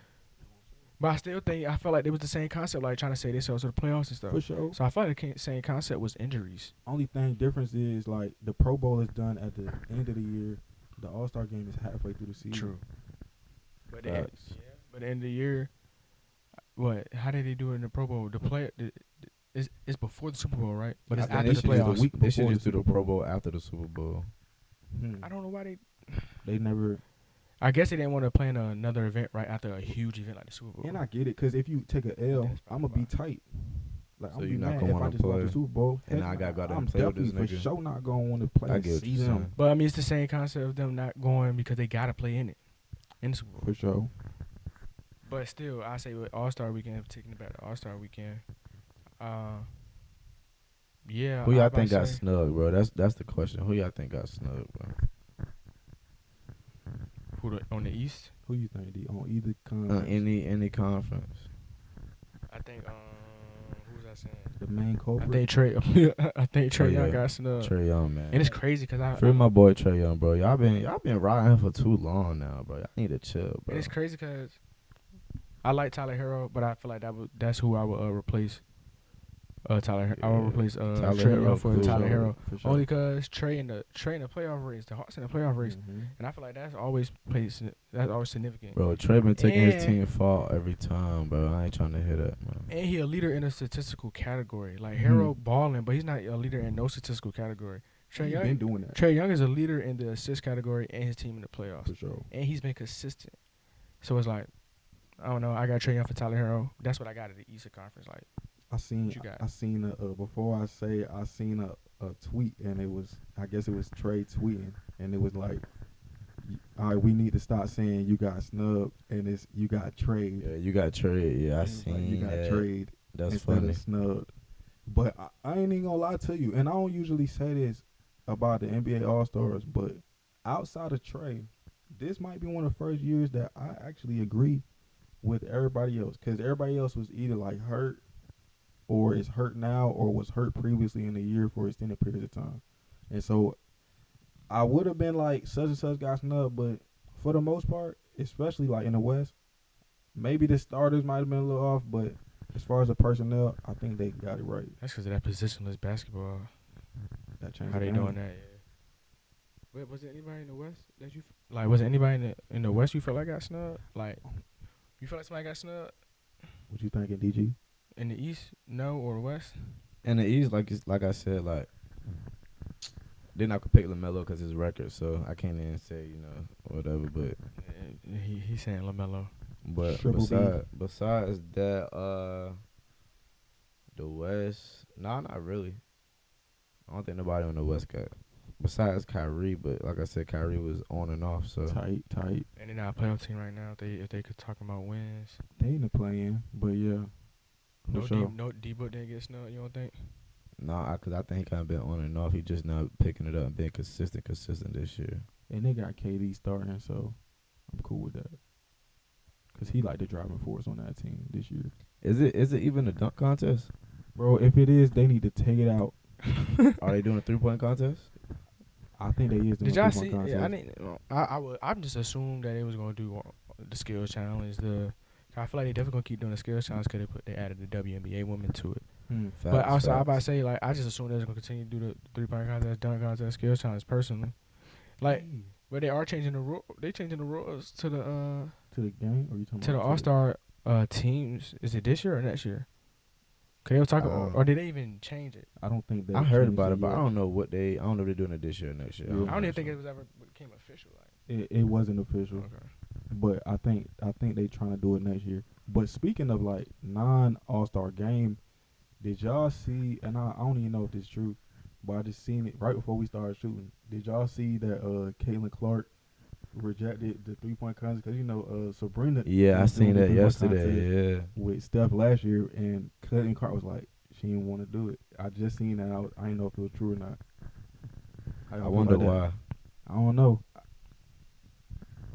But I still think I felt like it was the same concept, like trying to say this to the playoffs and stuff. for sure. So I felt like the same concept was injuries. Only thing difference is like the Pro Bowl is done at the end of the year. The All-Star game is halfway through the season. True. But Facts. but the end of the year, what? How did they do it in the Pro Bowl? The play it's before the Super Bowl, right? But I it's think after they the should do the playoffs. week They should before just the do the Super Pro Bowl. Bowl after the Super Bowl. I don't know why They never. I guess they didn't want to plan another event right after a huge event like the Super Bowl. And I get it, because if you take an L, That's I'm probably gonna be why. tight. Like, So I'm you be not mad gonna if I wanna just lost play, the Super Bowl. and Heck I gotta nah, go there I'm and play with definitely this for nigga. sure not gonna want to play. I get what see you're them saying. But I mean, it's the same concept of them not going because they gotta play in it, in the Super Bowl. for sure. But still, I say with All-Star Weekend, taking it back to All-Star Weekend. Yeah. Who I y'all about think to got say- snubbed, bro? That's the question. Who y'all think got snubbed, bro? on the East? Who you think D on either conference? Any conference. I think who was I saying? The main I culprit. think Trey. I think Trey Young yeah. got snubbed. Trey Young, man. And it's crazy because Free my boy Trey Young, bro. Y'all been riding for too long now, bro. Y'all need to chill, bro. And it's crazy because I like Tyler Hero, but I feel like that's who I would replace. Tyler, I Yeah. would replace Tyler Trey Hero, for for Tyler sure. Hero. For sure. Only because Trey in the playoff race, the Hawks in the playoff race, Mhm. and I feel like that's always significant. Bro, Trey been taking his And- team fall every time, bro. I ain't trying to hear that, man. And he a leader in a statistical category. Like Mhm. Hero balling, but he's not a leader in no statistical category. Trey He Young, been doing that Trey Young is a leader in the assist category and his team in the playoffs, for sure. and he's been consistent. So it's like, I don't know. I got Trey Young for Tyler Hero. That's what I got at the Eastern Conference. Like, I seen What you got? I seen before I say I seen a tweet, and it was, I guess it was Trey tweeting, and it was like, all right, we need to start saying you got snubbed and it's you got trade. Yeah, you got Trey. Yeah, I And it's like, seen you got that. trade That's instead funny. of snubbed. But I ain't even gonna lie to you, and I don't usually say this about the NBA All Stars, but outside of Trey, this might be one of the first years that I actually agree with everybody else, because everybody else was either like hurt or is hurt now or was hurt previously in the year for extended periods of time. And so I would have been like such and such got snubbed, but for the most part, especially like in the West, maybe the starters might have been a little off, but as far as the personnel, I think they got it right. That's because of that positionless basketball. That changed How the they game. doing that? Yeah. Wait, was there anybody in the West that you like? Was there anybody in the West you felt like got snubbed? Like, you feel like somebody got snubbed What you thinking, DG? in the East? No, or the West? In the East, like I said, like they're not gonna pick LaMelo because his record, so I can't even say whatever. But He's saying LaMelo. But Triple B. besides that, the West, not really. I don't think nobody on the West got. Besides Kyrie, but like I said, Kyrie was on and off. So Tight. And they're not a playoff team right now. If they could talk about wins. They in the play-in, but yeah. No, For sure. D-Book didn't get snubbed. You don't think? nah, cause I think he kind of been on and off. He just not picking it up and being consistent this year. And they got KD starting, so I'm cool with that. Because he like the driving force on that team this year. Is it even a dunk contest? Bro, if it is, they need to take it out. Are they doing a 3-point contest? I think they is doing Did y'all a see? three-point Yeah, contest. I'm just assumed that they was gonna do the skills challenge. I feel like they definitely gonna keep doing the skills challenge because they added the WNBA women to it. But also, I about to say, like, I just assume they're gonna continue to do the 3-point contest, dunk contest, skills challenge personally. Like, but they are changing the rule. They changing the rules to the game, or you talking to the about All-Star teams. Is it this year or next year? Cause they were talking, or did they even change it? I don't think that. I heard changed about it, but yet. I don't know if they're doing it this year or next year. Yeah. I don't even think it was ever became official. Like, It wasn't official, okay. but I think they trying to do it next year. But speaking of like non-All-Star game, did y'all see? And I don't even know if this is true, but I just seen it right before we started shooting. Did y'all see that Caitlin Clark rejected the 3-point contest? Because Sabrina. Yeah, I was doing seen the that 3-point yesterday. contest Yeah. with Steph last year, and Caitlin Clark was like, she didn't want to do it. I just seen that. I didn't know if it was true or not. How y'all I feel wonder about that? why. I don't know.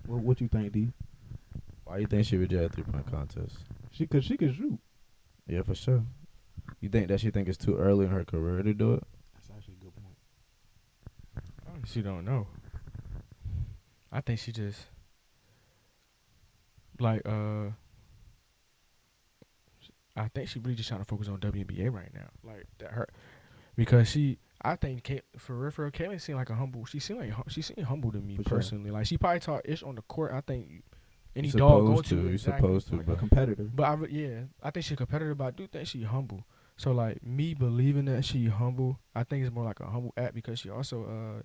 What you think, D? Why you think she rejected 3-point contest? She could shoot. Yeah, for sure. You think that she think it's too early in her career to do it? That's actually a good point. I honestly don't know. I think she just like I think she really just trying to focus on WNBA right now. Like that her because I think for real, Caitlin seemed like a humble. She seemed humble to me For sure. personally. Like she probably talk ish on the court. I think any You dog go supposed to to. You exactly. supposed to, Like a but competitor. But I think she's a competitor, but I do think she humble. So like me believing that she humble, I think it's more like a humble act because she also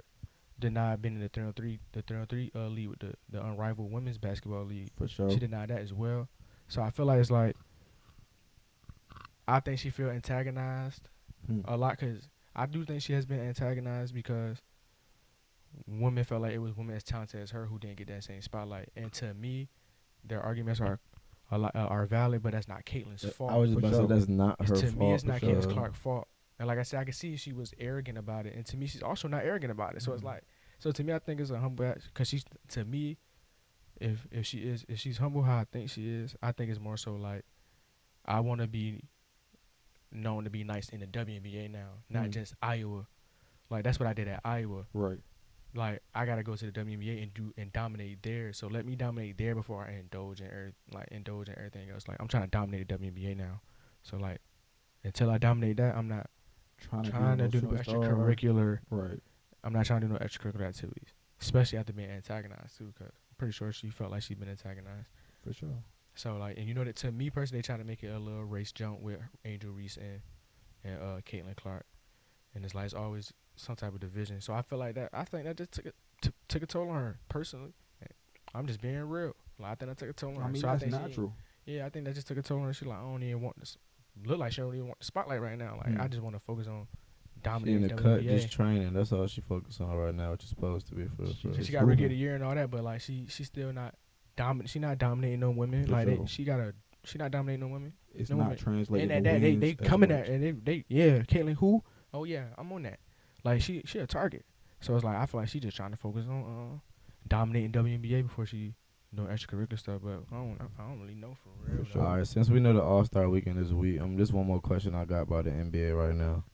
denied being in the 3-on-3 league with the unrivaled women's basketball league. For sure. She denied that as well. So I feel like it's like I think she feel antagonized a lot because I do think she has been antagonized because women felt like it was women as talented as her who didn't get that same spotlight. And to me, their arguments are valid, but that's not Caitlin's fault. I was just For about to say sure. that's not her To fault. me, it's not for Caitlin sure. Clark's fault. And like I said, I can see she was arrogant about it, and to me, she's also not arrogant about it. So it's like, so to me, I think it's a humble act because she's to me, if she's humble how I think she is, I think it's more so like I want to be known to be nice in the WNBA now, not just Iowa. Like that's what I did at Iowa. Right. Like I gotta go to the WNBA and dominate there. So let me dominate there before I indulge in everything else. Like I'm trying to dominate the WNBA now. So like until I dominate that, I'm not trying to do no extracurricular. Right. I'm not trying to do no extracurricular activities, especially after being antagonized too. Cause I'm pretty sure she felt like she'd been antagonized. For sure. So like, and that to me personally, they trying to make it a little race jump with Angel Reese and Caitlin Clark, and it's like it's always some type of division. So I feel like that. I think that just took a toll on her personally. I'm just being real. Like I think that took a toll on her. I mean, so that's I think natural. I think that just took a toll on her. She like I don't even want this. Look like she don't even want the spotlight right now. Like I just want to focus on She dominating in the the cut, WNBA. just training. That's all she focused on right now, which is supposed to be for. She got rookie of the year and all that, but like she's still not dominant. She not dominating no women. For Like sure. she not dominating no women. It's no not women. translated. And to that wins they as coming much. at and they Caitlin who? Oh yeah, I'm on that. Like she a target. So it's like I feel like she just trying to focus on dominating WNBA before she doing extracurricular stuff. But I don't really know for real. For sure. All right, since we know the All-Star weekend is week, just one more question I got about the NBA right now.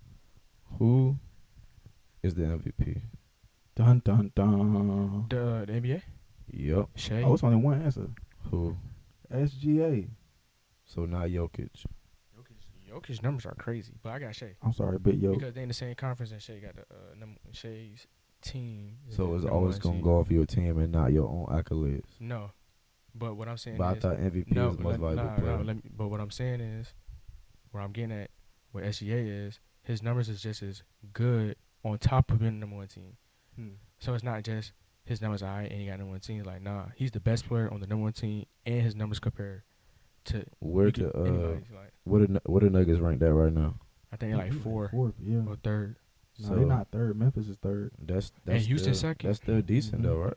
Who is the MVP? Dun dun dun. The NBA. Yep. Shea. Oh, it's only one answer. Who? SGA. So not Jokic. Jokic's numbers are crazy, but I got Shea I'm sorry, Big Yo. because they in the same conference and Shea got the Shea's team. is So the it's number always one gonna seed. go off your team and not your own accolades. No, but what I'm saying But I is thought MVP no. was the most valuable player. But what I'm saying is, where I'm getting at, what SGA is, his numbers is just as good on top of being the number one team. So it's not just his numbers are alright and he got number one team. Like nah, he's the best player on the number one team, and his numbers compare to Where the anybody's. Like what the Nuggets ranked at right now? I think they're like fourth yeah. or third. No, So they're not third. Memphis is third. That's And Houston still, second. That's still decent though, right?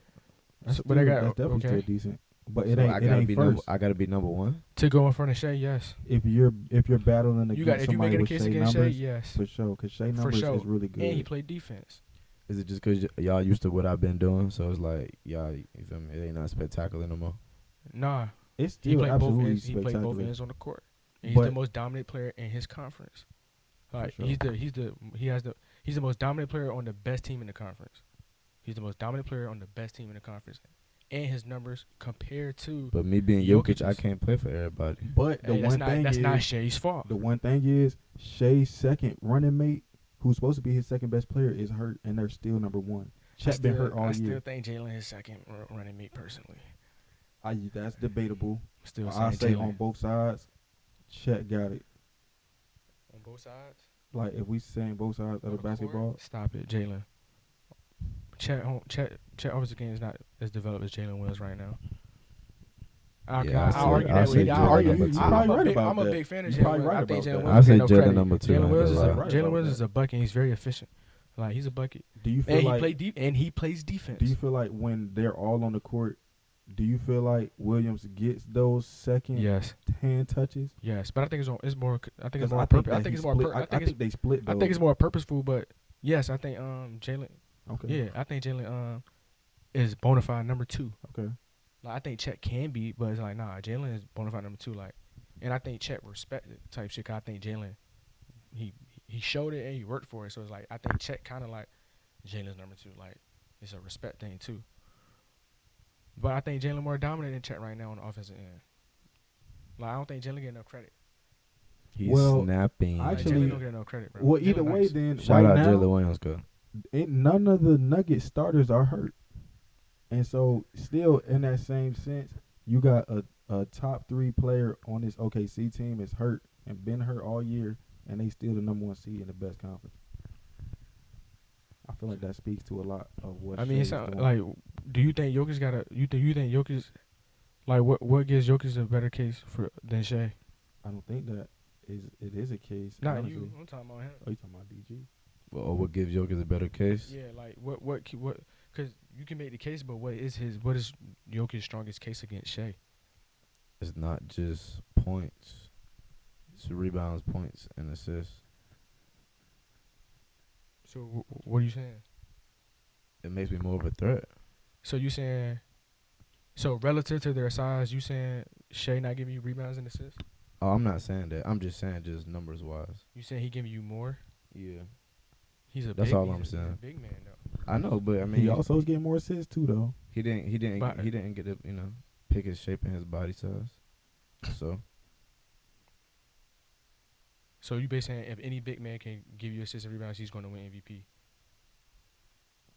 That's But they got- that's definitely okay. still decent. But it So ain't I it gotta ain't be first. I gotta be number one. To go in front of Shea, yes. If you're battling You against got if you somebody making a with case Shea against Shea, numbers, yes. for sure, because Shea For numbers sure. is really good. And he played defense. Is it just because y'all used to what I've been doing? So it's like y'all, you feel me? It ain't not spectacular no more. Nah, It's he still played both absolutely ends. He played both spectacular. ends on the court. And he's the But- most dominant player in his conference. Like sure. he's the most dominant player on the best team in the conference. He's the most dominant player on the best team in the conference. And his numbers compared to But me being Jokic, I Jokic's. can't play for everybody. But the Hey, one thing that's is, not Shea's fault. the one thing is, Shea's second running mate, who's supposed to be his second best player, is hurt, and they're still number one. Chet been hurt all I year. still think Jalen his second running mate personally. That's debatable. Still I saying say Jalen. on both sides, Chet got it. On both sides. Like if we saying both sides of the basketball, Stop it, Jalen. Chet offensive game is not as developed as Jalen was right now. Yeah, I argue I that say with Jalen argue. number two. I'm a big fan of You Jalen probably Williams. right I think about Jalen that. Williams I say get no Jalen credit. number two. Jalen Williams Right is a bucket. And he's very efficient. Like he's a bucket, do you feel and like he plays defense. do you feel like when they're all on the court, do you feel like Williams gets those second Yes, hand touches? yes, but I think it's more. I think it's 'Cause more. I Purpose. that I think he it's more. split- I I think think they split. I think it's more purposeful. But yes, I think Jalen. Okay. Yeah, I think Jalen is bona fide number two. Okay. Like I think Chet can be, but it's like nah, Jalen is bona fide number two. Like, and I think Chet respected type shit. 'Cause I think Jalen, he showed it and he worked for it. So it's like I think Chet kind of like Jalen's number two. Like it's a respect thing too. But I think Jalen more dominant than Chet right now on the offensive end. Like I don't think Jalen get enough credit. He's Well, snapping. Like, actually- Jalen don't get enough credit, bro. Well, Jalen either way, nice. then Shout right out now, Jalen Williams, cuz. none of the Nugget starters are hurt, and so still in that same sense, you got a top 3 player on this OKC team is hurt and been hurt all year, and they still the number 1 seed in the best conference. I feel like that speaks to a lot of what I mean, it Shea's sound, doing. like, do you think Jokic got a? You think Jokic, like, what gives Jokic a better case for than Shea? I don't think that it is a case. Not honestly. you. I'm talking about him. Oh, you talking about DG? Or what gives Jokic a better case? Yeah, like what? Because you can make the case, but what is Jokic's strongest case against Shea? It's not just points. It's rebounds, points, and assists. So what are you saying? It makes me more of a threat. So you saying, so relative to their size, you saying Shea not giving you rebounds and assists? Oh, I'm not saying that. I'm just saying just numbers wise. You saying he giving you more? Yeah. He's a That's big, all he's I'm a saying. big man though. I know, but I mean, He also is getting more assists too, though. he didn't But- get to pick his shape and his body size. So So you basically saying if any big man can give you assists and rebounds, he's going to win MVP.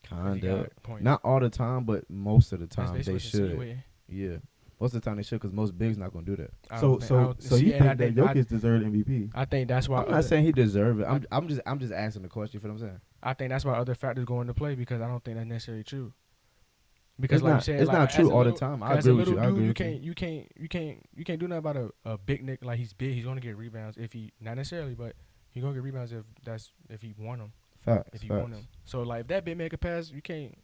'Cause he kinda, got points. not all the time, but most of the That's time basically they what you're should. insinuating. Yeah, most of the time they should, because most bigs not gonna do that. I So don't think- I don't- so see, you and I think that Jokic deserved MVP? I think that's why. I'm not saying he deserve it. I'm just asking the question. You feel what I'm saying? I think that's why other factors go into play because I don't think that's necessarily true. Because It's like not- you said, it's like, not as true a all the little- time. I as a agree with little you. I dude, agree with you. you can't do nothing about a big Nick like he's big. He's gonna get rebounds if he not necessarily, but he gonna get rebounds if he want them. Facts. If you facts. want them. So like if that big man can pass, you can't.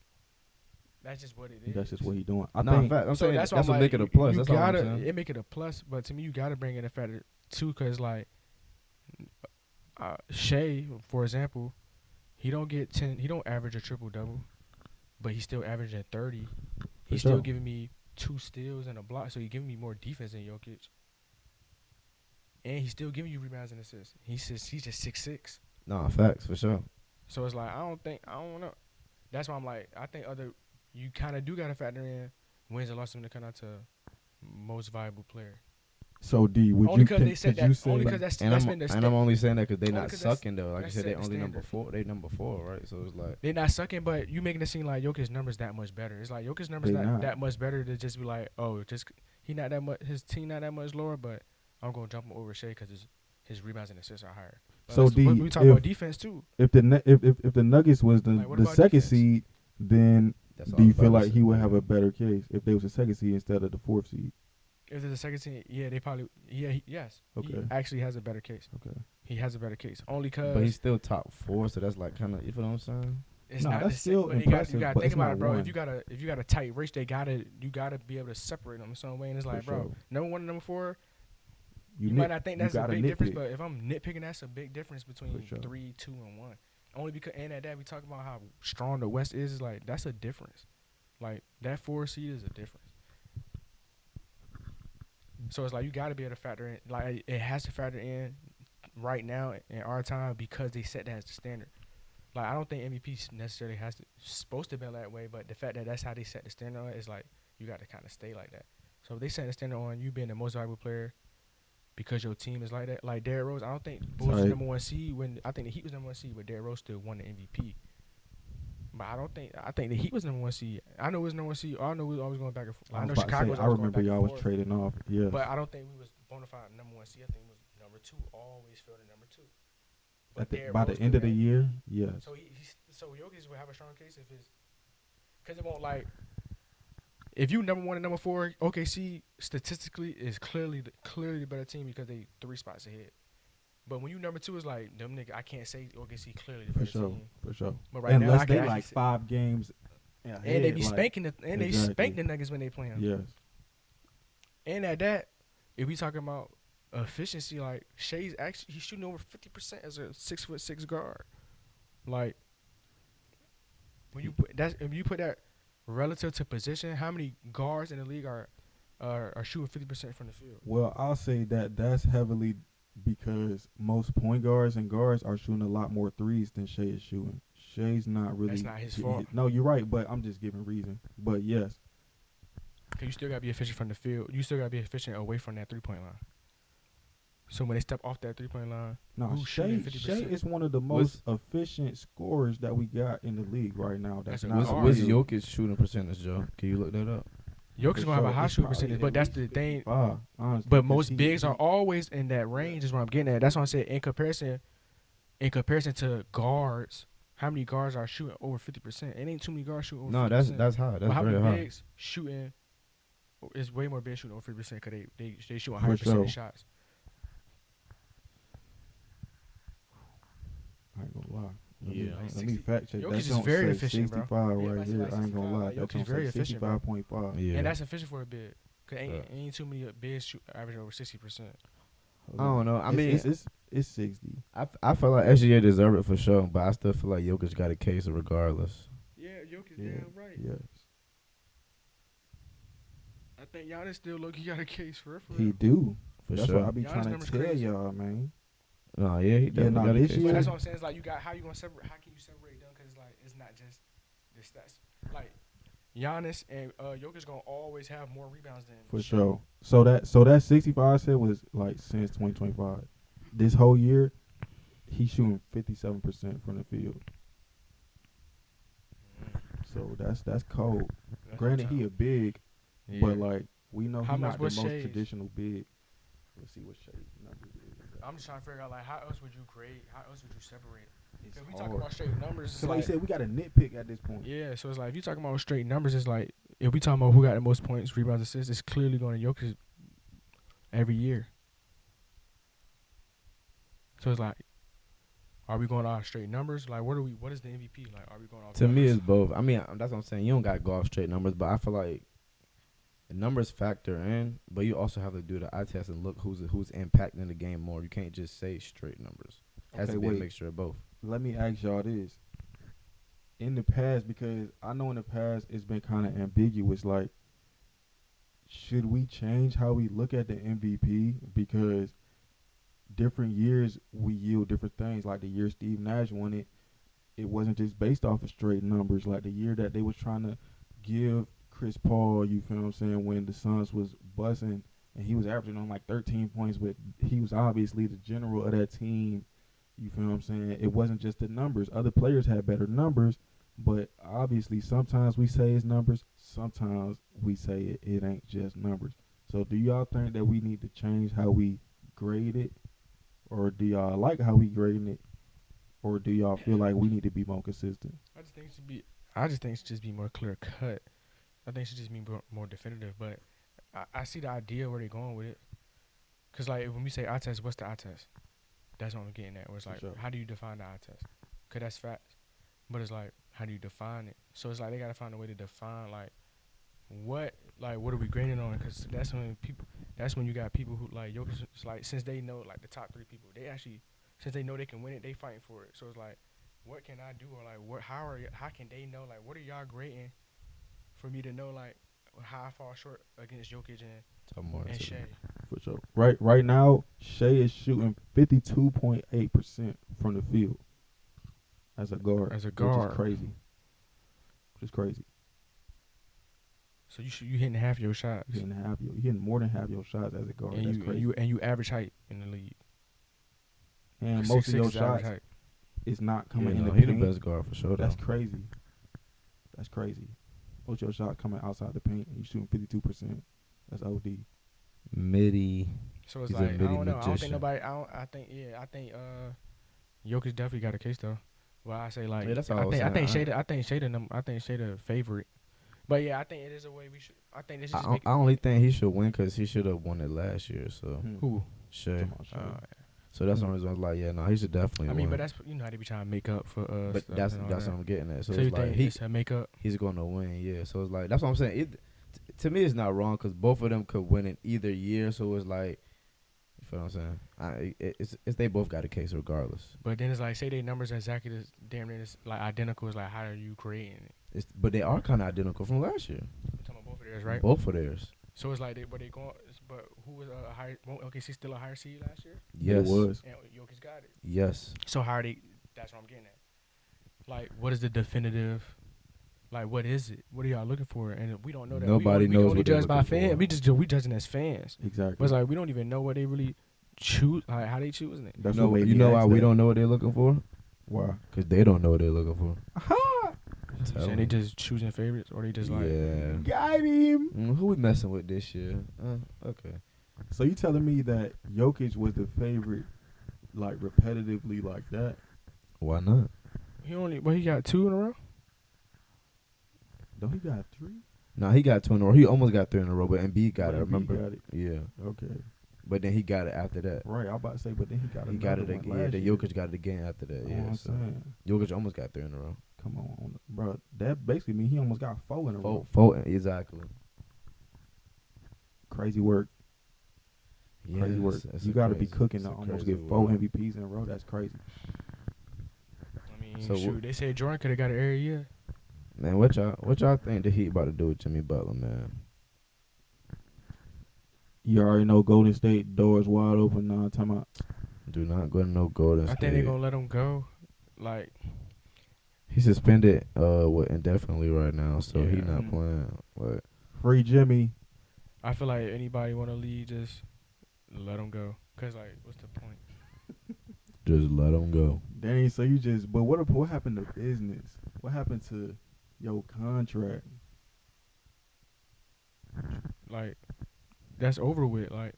That's just what it is. That's just what he doing. I Nah, think fact. I'm So saying that's that's why what I'm make like, it a plus. You That's all I'm gotta saying. it make it a plus, but to me you gotta bring in a factor too, because like Shea, for example, he don't get 10. He don't average a triple double, but he's still averaging 30 He's still giving me 2 steals and a block, so he's giving me more defense than Jokic. And he's still giving you rebounds and assists. He's just 6'6". Nah, facts for sure. So it's like I don't know. That's why I'm like you kind of do gotta factor in wins and losses when it come out to most valuable player. So D, would Only you because they said that. Only because that's been the and I'm only saying that because they only not 'cause that's- sucking though. Like I that's said, they set the only number standard. 4. They number 4, right? So it's like They not sucking, but you making it seem like Jokic's numbers that much better. It's like Jokic's numbers They not not. that much better to just be like, oh, just he not that much, his team not that much lower, but I'm gonna jump him over Shea because his rebounds and assists are higher. But So D, we talk about defense too. if the Nuggets was Like, what the about second defense? seed, then that's all do you about feel the like he would shit, have yeah. a better case if they was a second seed instead of the 4th seed? If there's a second team, yeah, they probably yes. He Okay. actually has a better case. Okay. He has a better case only because But he's still top 4, so that's like kind of, you feel what I'm saying? it's No, not that's the same. still But impressive, you gotta but think it's about not it, bro. one. If you got a tight race, you gotta be able to separate them in some way. And it's For like, bro, sure. number 1 and number 4. You, You might not think that's a gotta big difference, nitpick. but if I'm nitpicking, that's a big difference between For sure. 3, 2, and 1. Only because and at that we talk about how strong the West is like that's a difference. Like that 4 seed is a difference. So it's like you got to be able to factor in. Like it has to factor in right now in our time because they set that as the standard. Like I don't think MVP necessarily supposed to be that way, but the fact that that's how they set the standard on it is like you got to kind of stay like that. So if they set the standard on you being the most valuable player because your team is like that, like Derrick Rose, I don't think Bulls was number 1 seed when I think the Heat was number 1 seed, but Derrick Rose still won the MVP. But I think the Heat was number 1 seed. I know it was number 1 seed. I know we was always going back and forth. I know Chicago was I always remember going back y'all and was forth. trading off. Yes. But I don't think we was bona fide number 1 seed. I think it was number 2. Always filled in number 2. But By the end of the year, yes. So Jokic will have a strong case if it's because it won't like if you number 1 and number 4, OKC statistically is clearly the better team because they 3 spots ahead. But when you number 2, is like them nigga. I can't say OKC clearly the better team. For sure. But right now, unless I they can like actually say, 5 games. and they be spanking they exactly. spank the Nuggets when they play them. Yes. And at that, if we talking about efficiency, like Shea's actually he's shooting over 50% as a 6'6" guard. Like when you put that relative to position, how many guards in the league are shooting 50% from the field? Well, I'll say that's heavily because most point guards and guards are shooting a lot more threes than Shea is shooting. Shea's not really. That's not his fault. No, you're right, but I'm just giving reason. But yes. Cause you still gotta be efficient from the field. You still gotta be efficient away from that 3-point line. So when they step off that 3-point line, No, who's Shea shooting 50%? is one of the most efficient scorers that we got in the league right now. That's not What's argued. Jokic shooting percentage, Joe? Can you look that up? Jokic's gonna have a high It's shooting probably percentage, at but that's least the thing. 55, honestly, But 'cause most bigs are always in that range. Is what I'm getting at. That's what I'm saying. In comparison to guards, how many guards are shooting over 50%? It ain't too many guards shooting over 50%. That's high. But That's how very many high. bigs shooting? It's way more bigs shooting over 50% because they shoot a For higher percentage sure. shots. I ain't gonna lie. Yeah. Let me fact check. Jokic That is don't very say efficient, bro. 65 Yeah, right that's here. like I ain't gonna 65. lie. That Jokic's don't very say efficient, bro. 65.5. Yeah. And that's efficient for a big. Cause Yeah. ain't too many bigs shoot average over 60%. I don't know. I mean, it's 60. I feel like SGA deserve it for sure, but I still feel like Jokic got a case regardless. Yeah, Jokic Yeah. damn right. Yes. I think Giannis still he got a case for real. He do. For That's sure. what I be Giannis trying numbers to tell crazy. y'all, man. No, yeah, he definitely no, got a this case. year- But that's what I'm saying. It's like you got how you gonna separate? How can you separate them? Because like it's not just the stats. Like Giannis and Jokic gonna always have more rebounds than For Shea. sure. So that 65 I said was like since 2025. This whole year, he's shooting 57% from the field. So that's cold. That's Granted, what I'm he a big, saying. but like we know How he's much not the was most Shea's? traditional big. Let's see what Shea's numbers is. I'm just trying to figure out like how else would you grade? How else would you separate? It's If we hard. talk about straight numbers, it's So like like, you said, we got a nitpick at this point. yeah. So it's like if you talking about straight numbers, it's like if we talking about who got the most points, rebounds, assists, it's clearly going to Jokic every year. So it's like, are we going off straight numbers? Like, what is the MVP? Like, are we going off? To me, numbers? it's both. I mean, that's what I'm saying. You don't got to go off straight numbers, but I feel like the numbers factor in, but you also have to do the eye test and look who's impacting the game more. You can't just say straight numbers. It has Okay, to be a wait. mixture of both. Let me ask y'all this. in the past, because I know in the past it's been kind of ambiguous. Like, should we change how we look at the MVP? Because different years we yield different things. Like the year Steve Nash won it, it wasn't just based off of straight numbers. Like the year that they was trying to give Chris Paul, you feel what I'm saying, when the Suns was bussing and he was averaging on like 13 points, but he was obviously the general of that team. You feel what I'm saying? It wasn't just the numbers. Other players had better numbers, but obviously sometimes we say it's numbers, sometimes we say it ain't just numbers. So do y'all think that we need to change how we grade it, or do y'all like how we grading it, or do y'all feel like we need to be more consistent? I just think it should be. I just think it should just be more clear cut. I think it should just be more definitive. But I see the idea where they're going with it. Cause like when we say eye test, what's the eye test? That's what I'm getting at. Where it's like, sure. how do you define the eye test? Cause that's facts. But it's like, how do you define it? So it's like they gotta find a way to define what are we grading on? Cause that's when people. That's when you got people who like Jokic. It's like since they know like the top 3 people, they actually since they know they can win it, they fighting for it. So it's like, what can I do, or like what? How can they know, like, what are y'all grading for me to know like how I fall short against Jokic and Shea? For sure. Right now, Shea is shooting 52.8% from the field as a guard, As a which is guard. crazy. Which is crazy. So you hitting half your shots, You hitting more than half your shots as a guard. and That's crazy. you average height in the league. And most of your 6'6" is average shots height. is not coming in the he paint. the best guard for sure. That's though. crazy. That's crazy. Most of your shots coming outside the paint, and you shooting 52%. That's OD. Midi. So it's He's a like I midi don't know. I don't think magician. nobody. I think Jokic definitely got a case though. Well, I say like Yeah, that's all I was I think saying. Shada favorite. But yeah, I think it is a way we should. I think this should just I make it. only think he should win because he should have won it last year. So Who? Shea. Talking about Shea. So that's the reason I was like, yeah, no, he should definitely I win. mean, but that's how they be trying to make up for But stuff that's and all what that. I'm getting at. So So you it's like think it's a makeup? he's going to win, yeah. So it's like that's what I'm saying. To me, it's not wrong because both of them could win in either year. So it's like, you feel what I'm saying? It's they both got a case regardless. But then it's like, say their numbers are exactly this, damn near this, like identical. It's like, how are you creating it? But they are kind of identical from last year. I'm talking about both of theirs, right? Both of theirs. So it's like, they going, but who was a higher? OKC still a higher seed last year, Yes. It was. and Jokic got it. Yes. So how are they? That's what I'm getting at. Like, what is the definitive? Like, what is it? What are y'all looking for? And we don't know that. Nobody we knows only what they're judge by looking fans. for. We judging as fans. Exactly. But it's like we don't even know what they really choose. Like, how they choosing it. That's you know, what made you me know ask why we that. don't know what they're looking for? Why? Because they don't know what they're looking for. You saying they just choosing favorites, or they just like yeah. Got him. Who we messing with this year? Okay. So you telling me that Jokic was the favorite, like repetitively like that? Why not? he got 2 in a row. No, he got 3. No, he got 2 in a row. He almost got 3 in a row, but Embiid got But it. Embiid Remember? got it. Yeah. Okay. But then he got it after that. Right. I about to say, but then he got He got it another again. one Yeah, last the year. Jokic got it again after that. Know Yeah. what I'm So saying? Jokic almost got 3 in a row. Come on, bro. That basically means he almost got 4 in a row. Four, exactly. Crazy work. Crazy work. It's You a got to be crazy- cooking it's to a almost crazy get 4 world. MVPs in a row. That's crazy. I mean, So shoot, they said Jordan could have got it every year. Man, what y'all think the Heat about to do with Jimmy Butler, man? You already know Golden State doors wide open. Time out. Do not go to no Golden I State. think they're gonna let him go. Like, He's suspended indefinitely right now, so he Yeah. not playing. But Free Jimmy. I feel like anybody want to leave, just let him go. Cause like, what's the point? just let him go. Dang, so you just. But what happened to business? What happened to your contract? Like, that's over with. Like,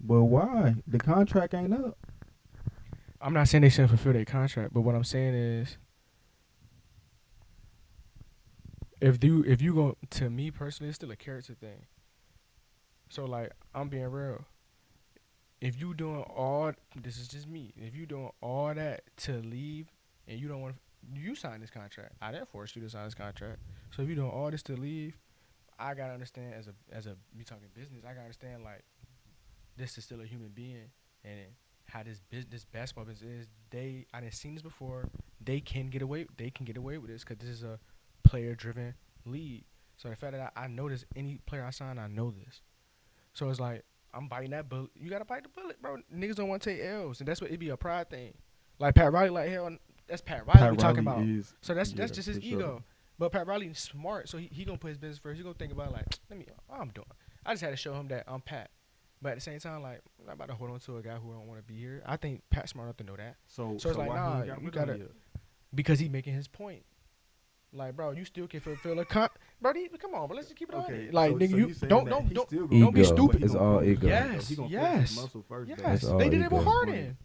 But why? The contract ain't up. I'm not saying they shouldn't fulfill their contract, but what I'm saying is, if you go, to me personally, it's still a character thing. So like, I'm being real. If you doing all, this is just me. If you doing all that to leave, and you don't want, you sign this contract. I didn't force you to sign this contract. So if you doing all this to leave, I gotta understand as a we talking business. I gotta understand like, this is still a human being, and how this basketball business is. I didn't seen this before. They can get away with this because this is a player driven league. So the fact that I notice any player I sign, I know this. So it's like I'm biting that bullet. You gotta bite the bullet, bro. Niggas don't want to take L's, and that's what it be a pride thing. Like Pat Riley, like hell, that's Pat Riley Pat we talking Riley about. is, So that's yeah, just his for ego. sure. But Pat Riley's smart, so he gonna put his business first. He gonna think about like, what I'm doing. I just had to show him that I'm Pat. But at the same time, like, I'm not about to hold on to a guy who don't want to be here. I think Pat's smart enough to know that. So it's like, why nah, he ain't got you rid of gotta, him yet? because he making his point. Like, bro, you still can fulfill a bro. Come on, but let's just keep it on. Okay, Like, so nigga, you you saying don't that don't he's don't still don't be Ego. stupid. It's all ego. Yes, He gonna flex yes, his muscle first, yes. That's all They did it with ego. Harden.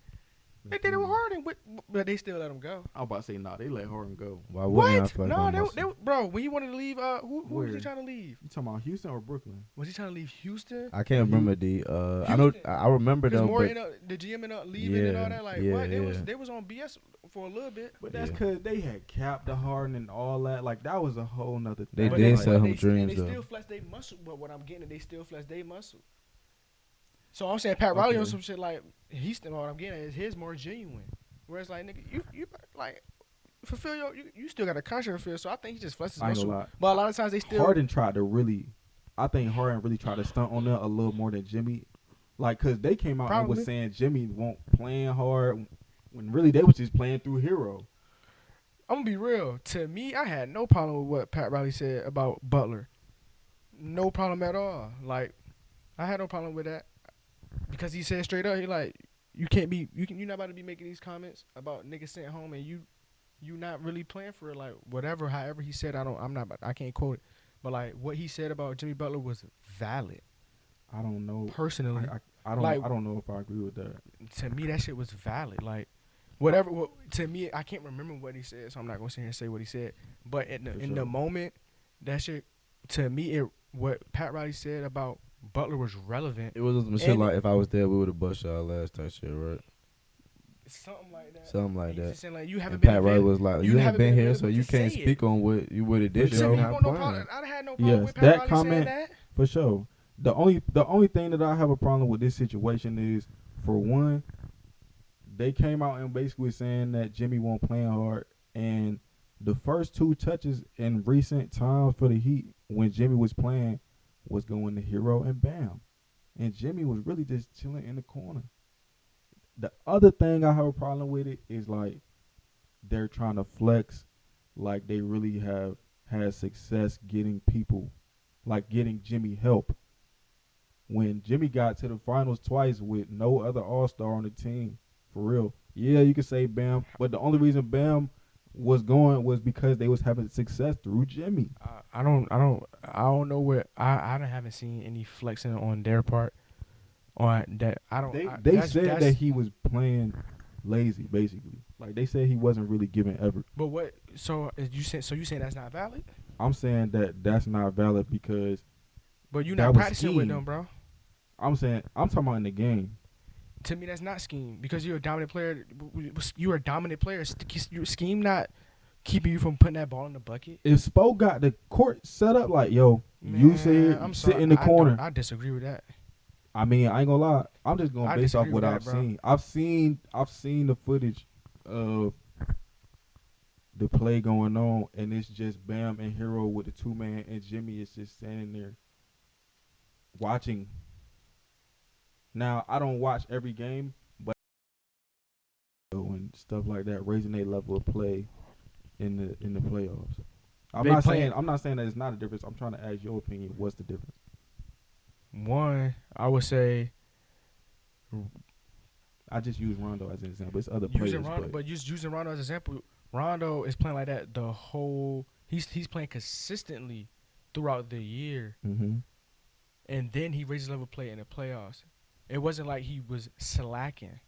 They did it with Harden, but they still let him go. I'm about to say, nah, they let Harden go. Why wouldn't I What? flex No, my they muscle? bro. When he wanted to leave, who was he Where? trying to leave? You talking about Houston or Brooklyn? Was he trying to leave Houston? I can't remember the. I know. Houston. I remember Because them, more but the GM ended up leaving and all that. Like, yeah, what? yeah. They was on BS for a little bit. But that's Yeah. because they had capped the Harden and all that. Like, that was a whole nother They thing. But did they- sell but him they- and dreams, they though. still flex their muscle. But what I'm getting, they still flex their muscle. So I'm saying Pat Riley on Okay. some shit like he's still. What I'm getting is his more genuine. Whereas like nigga, you like fulfill you still got a contract to fulfill. So I think he just flexes his I ain't gonna muscle. lie. But a lot of times they still. Harden tried to really, I think Harden really tried to stunt on them a little more than Jimmy. Like, because they came out and Probably. was saying Jimmy won't playing hard when really they was just playing through Hero. I'm gonna be real. To me, I had no problem with what Pat Riley said about Butler. No problem at all. Like, I had no problem with that because he said straight up, he like, you're not about to be making these comments about niggas sent home and you not really playing for it. Like whatever, however he said, I can't quote it, but like what he said about Jimmy Butler was valid. I don't know. Personally, I don't. Like- I don't know if I agree with that. to me that shit was valid. Like whatever. To me, I can't remember what he said, so I'm not gonna sit here and say what he said. But in For the sure. moment, that shit to me, what Pat Riley said about Butler was relevant. it was some shit And- like if I was there, we would have bust y'all last type shit, right? Something like that. Something like He's that. just saying like you haven't And been. Pat Riley was like, you "You ain't haven't been been here, available so you to can't say it." speak on what you would have did. For You're sure. not no playing." problem. I had no problem Yes, with Pat that Riley comment- saying that. For sure. The only thing that I have a problem with this situation is, for one, they came out and basically saying that Jimmy won't playing hard, and the first two touches in recent times for the Heat when Jimmy was playing was going to Hero and Bam, and Jimmy was really just chilling in the corner. The other thing I have a problem with it is like they're trying to flex like they really have had success getting people, like getting Jimmy help. When Jimmy got to the finals twice with no other All-Star on the team, for real. Yeah, you could say Bam, but the only reason Bam was going was because they was having success through Jimmy. I don't know where I haven't seen any flexing on their part on that. I don't. They said that he was playing lazy, basically. Like they said he wasn't really giving effort. But what? So you saying that's not valid? I'm saying that that's not valid because But you're That not was practicing with scheme. them, bro. I'm talking about in the game. To me, that's not scheme because you're a dominant player. You're a dominant player. Your scheme not keeping you from putting that ball in the bucket. If Spo got the court set up like, yo, you Man, said I'm sit sorry, in the corner. I disagree with that. I mean, I ain't gonna lie. I'm just gonna I base off disagree what with I've that, bro. seen. I've seen the footage of the play going on, and it's just Bam and Hero with the 2-man, and Jimmy is just standing there watching. Now, I don't watch every game, but and stuff like that, raising their level of play in the playoffs. They playing- I'm not saying that it's not a difference. I'm trying to ask your opinion. What's the difference? One, I would say I just use Rondo as an example. It's other players, using Rondo, but just using Rondo as an example, Rondo is playing like that the whole. He's playing consistently throughout the year, mm-hmm. and then he raises level play in the playoffs. It wasn't like he was slacking,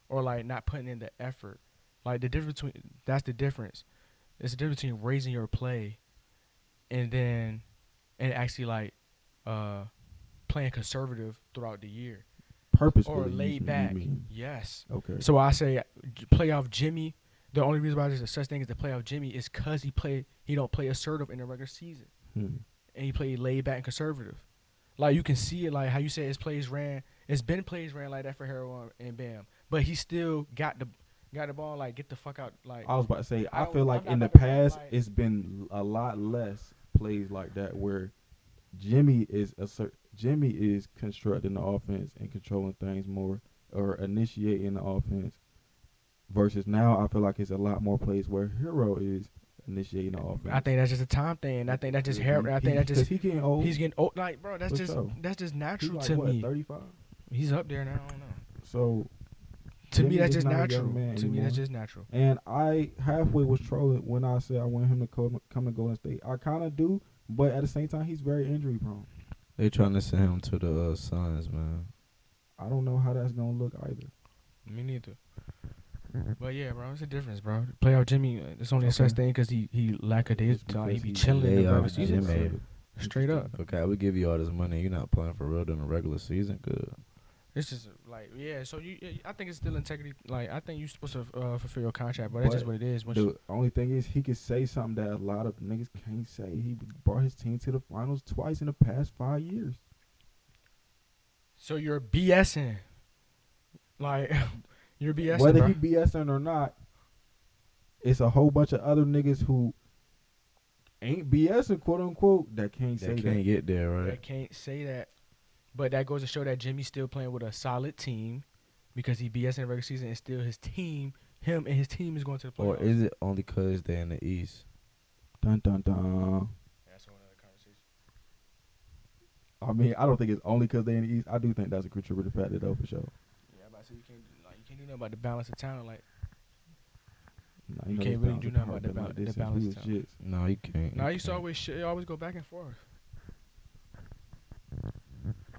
or like not putting in the effort. Like that's the difference. It's the difference between raising your play, and actually like playing conservative throughout the year. Purposefully Or laid you back. mean. Yes. Okay. So I say playoff Jimmy. The only reason why there's a such thing as the playoff Jimmy is because he don't play assertive in the regular season, and he played laid back and conservative. Like you can see it, like how you say his plays ran. It's been plays ran like that for Hero and Bam. but he still got the ball. Like, get the fuck out. Like, I was about to say, I feel like I'm in the not about to say, past, like- it's been a lot less plays like that where Jimmy is constructing the offense and controlling things more or initiating the offense. Versus now, I feel like it's a lot more plays where Hero is initiating the offense. I think that's just a time thing. I think that's just hair. I think that's just because he getting old. he's getting old. Like, bro, that's For just sure. that's just He natural like to what, me. 35? He's up there now. I don't know. So To me, Jimmy that's is just not a natural. young man To me, anymore. that's just natural. And I halfway was trolling when I said I want him to come to Golden State. I kind of do, but at the same time, he's very injury prone. They trying to send him to the Suns, man. I don't know how that's gonna look either. Me neither. But yeah, bro, it's a difference, bro. Playoff Jimmy, it's only a such thing because he lackadaisical. He be chilling in the regular Playoff season. Jimmy. Straight up. Okay, we give you all this money. You're not playing for real during the regular season. Good. It's just like, yeah. So I think it's still integrity. Like, I think you're supposed to fulfill your contract, but that's just what it is. The only thing is, he could say something that a lot of niggas can't say. He brought his team to the finals twice in the past 5 years. So you're BSing. Like, you're BSing, Whether bro. he BSing or not, it's a whole bunch of other niggas who ain't BSing, quote unquote, that can't say They can't that. get there, right? I can't say that. But that goes to show that Jimmy's still playing with a solid team because he BS in the regular season and still his team, him and his team is going to the playoffs. Or is it only because they're in the East? Dun dun dun. That's another conversation. I mean, I don't think it's only because they in the East. I do think that's a contributing factor, though, for sure. Yeah, but I say you can't do nothing about the balance of talent. Like, Nah, You know can't this really balance do of nothing power about the been like the this since balance we of was talent. shits. No, you can't. Now you used to always go back and forth.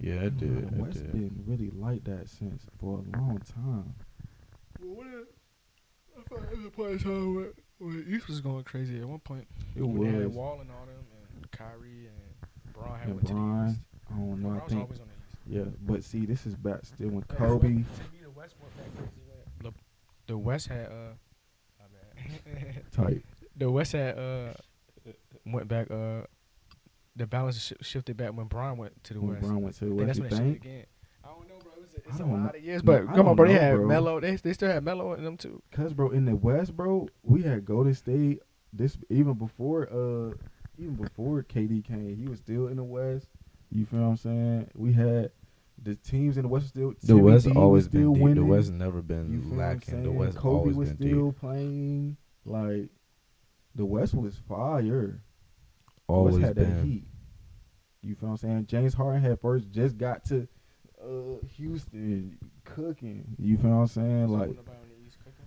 Yeah, it did. The West been really like that since for a long time. Well, I thought there was a point in time where East was going crazy at one point. It When they had was. Wall and all them, and Kyrie and Braun had And went to the Bron, East. I don't know. Braun I was think, always on the East. yeah, but see, this is back still when Yeah, Kobe. To me, the West went back crazy. The West had my bad. Type. The West had went back. The balance shifted back when Braun went to the When West. Bron went to the And West, that's you when it shifted think? again. I don't know, bro. It's I a don't lot of years, know. but I come on, don't bro. They know, had bro. Melo. They still had Melo in them too. Cause bro, in the West, bro, we had Golden State. This even before KD came, he was still in the West. You feel what I'm saying? We had the teams in the West still. The West Timmy D always was still been deep. winning. The West never You been feel what I'm lacking. The saying? West Kobe always was been still deep. playing. Like the West was fire. Always West had that been. heat. You feel what I'm saying? James Harden had first just got to Houston cooking. You feel what I'm saying? Like,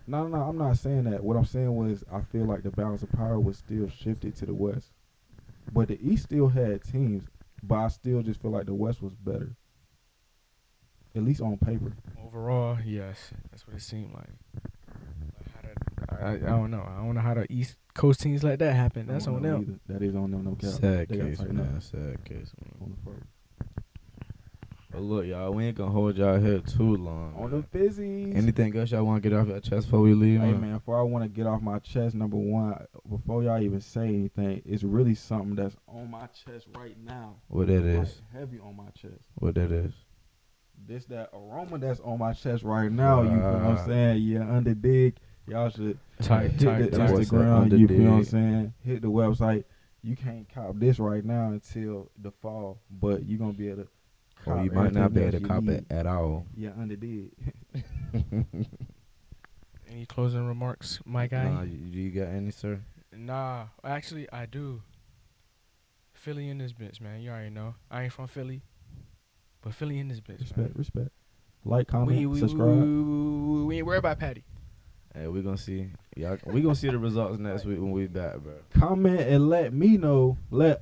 no, I'm not saying that. What I'm saying was I feel like the balance of power was still shifted to the West. But the East still had teams, but I still just feel like the West was better. At least on paper. Overall, yes, that's what it seemed like. I don't know. I don't know how the East Coast teams let that happen. That's I don't on know them. either. That is on them, no cap. Sad They gotta case, tighten man. up Sad case, man. on the first. But look, y'all, we ain't gonna hold y'all here too long. On man. the fizzies. Anything else y'all want to get off your chest before we leave, Hey man? man, before I want to get off my chest, number one, before y'all even say anything, it's really something that's on my chest right now. What that Like, is? heavy on my chest. What that is? This that aroma that's on my chest right now. You feel what I'm saying? Yeah, under dig. Y'all should hit the That's what's up, Instagram. You feel what I'm Under saying? Hit the website. You can't cop this right now until the fall, but you gonna be able to. Or cop you might not be everything able to else you cop need. it at all. Yeah, under dig. Any closing remarks, my guy? Nah, you got any, sir? Nah, actually, I do. Philly in this bitch, man. You already know. I ain't from Philly, but Philly in this bitch, man. Respect. Like, comment, We subscribe. ain't worried about Patty. Hey, we gonna see. Y'all, we gonna see the results next week when we back, bro. Comment and let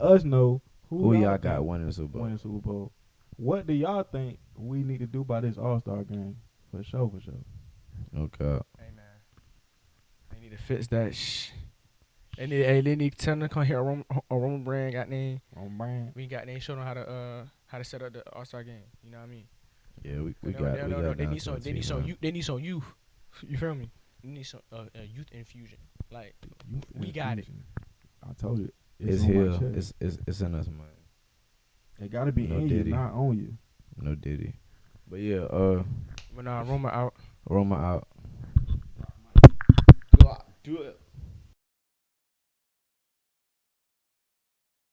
us know Who y'all got think winning the Super Bowl? winning Super Bowl. What do y'all think we need to do by this All-Star game? For sure. Okay. Hey man, they need to fix that. They need to tell them to come here. AIROMAbrand got name. On brand. We got name. Show them how to set up the All-Star game. You know what I mean? Yeah, we No, got. They need some. down to They a need T, some man. youth. They need some youth. You feel me? They need some youth infusion. Like we got it. I told you. It's on my here. chest. It's in us, man. It gotta be No in Diddy. you, not on you. No Diddy. But yeah, But nah, Roma out. Roma out. Do it.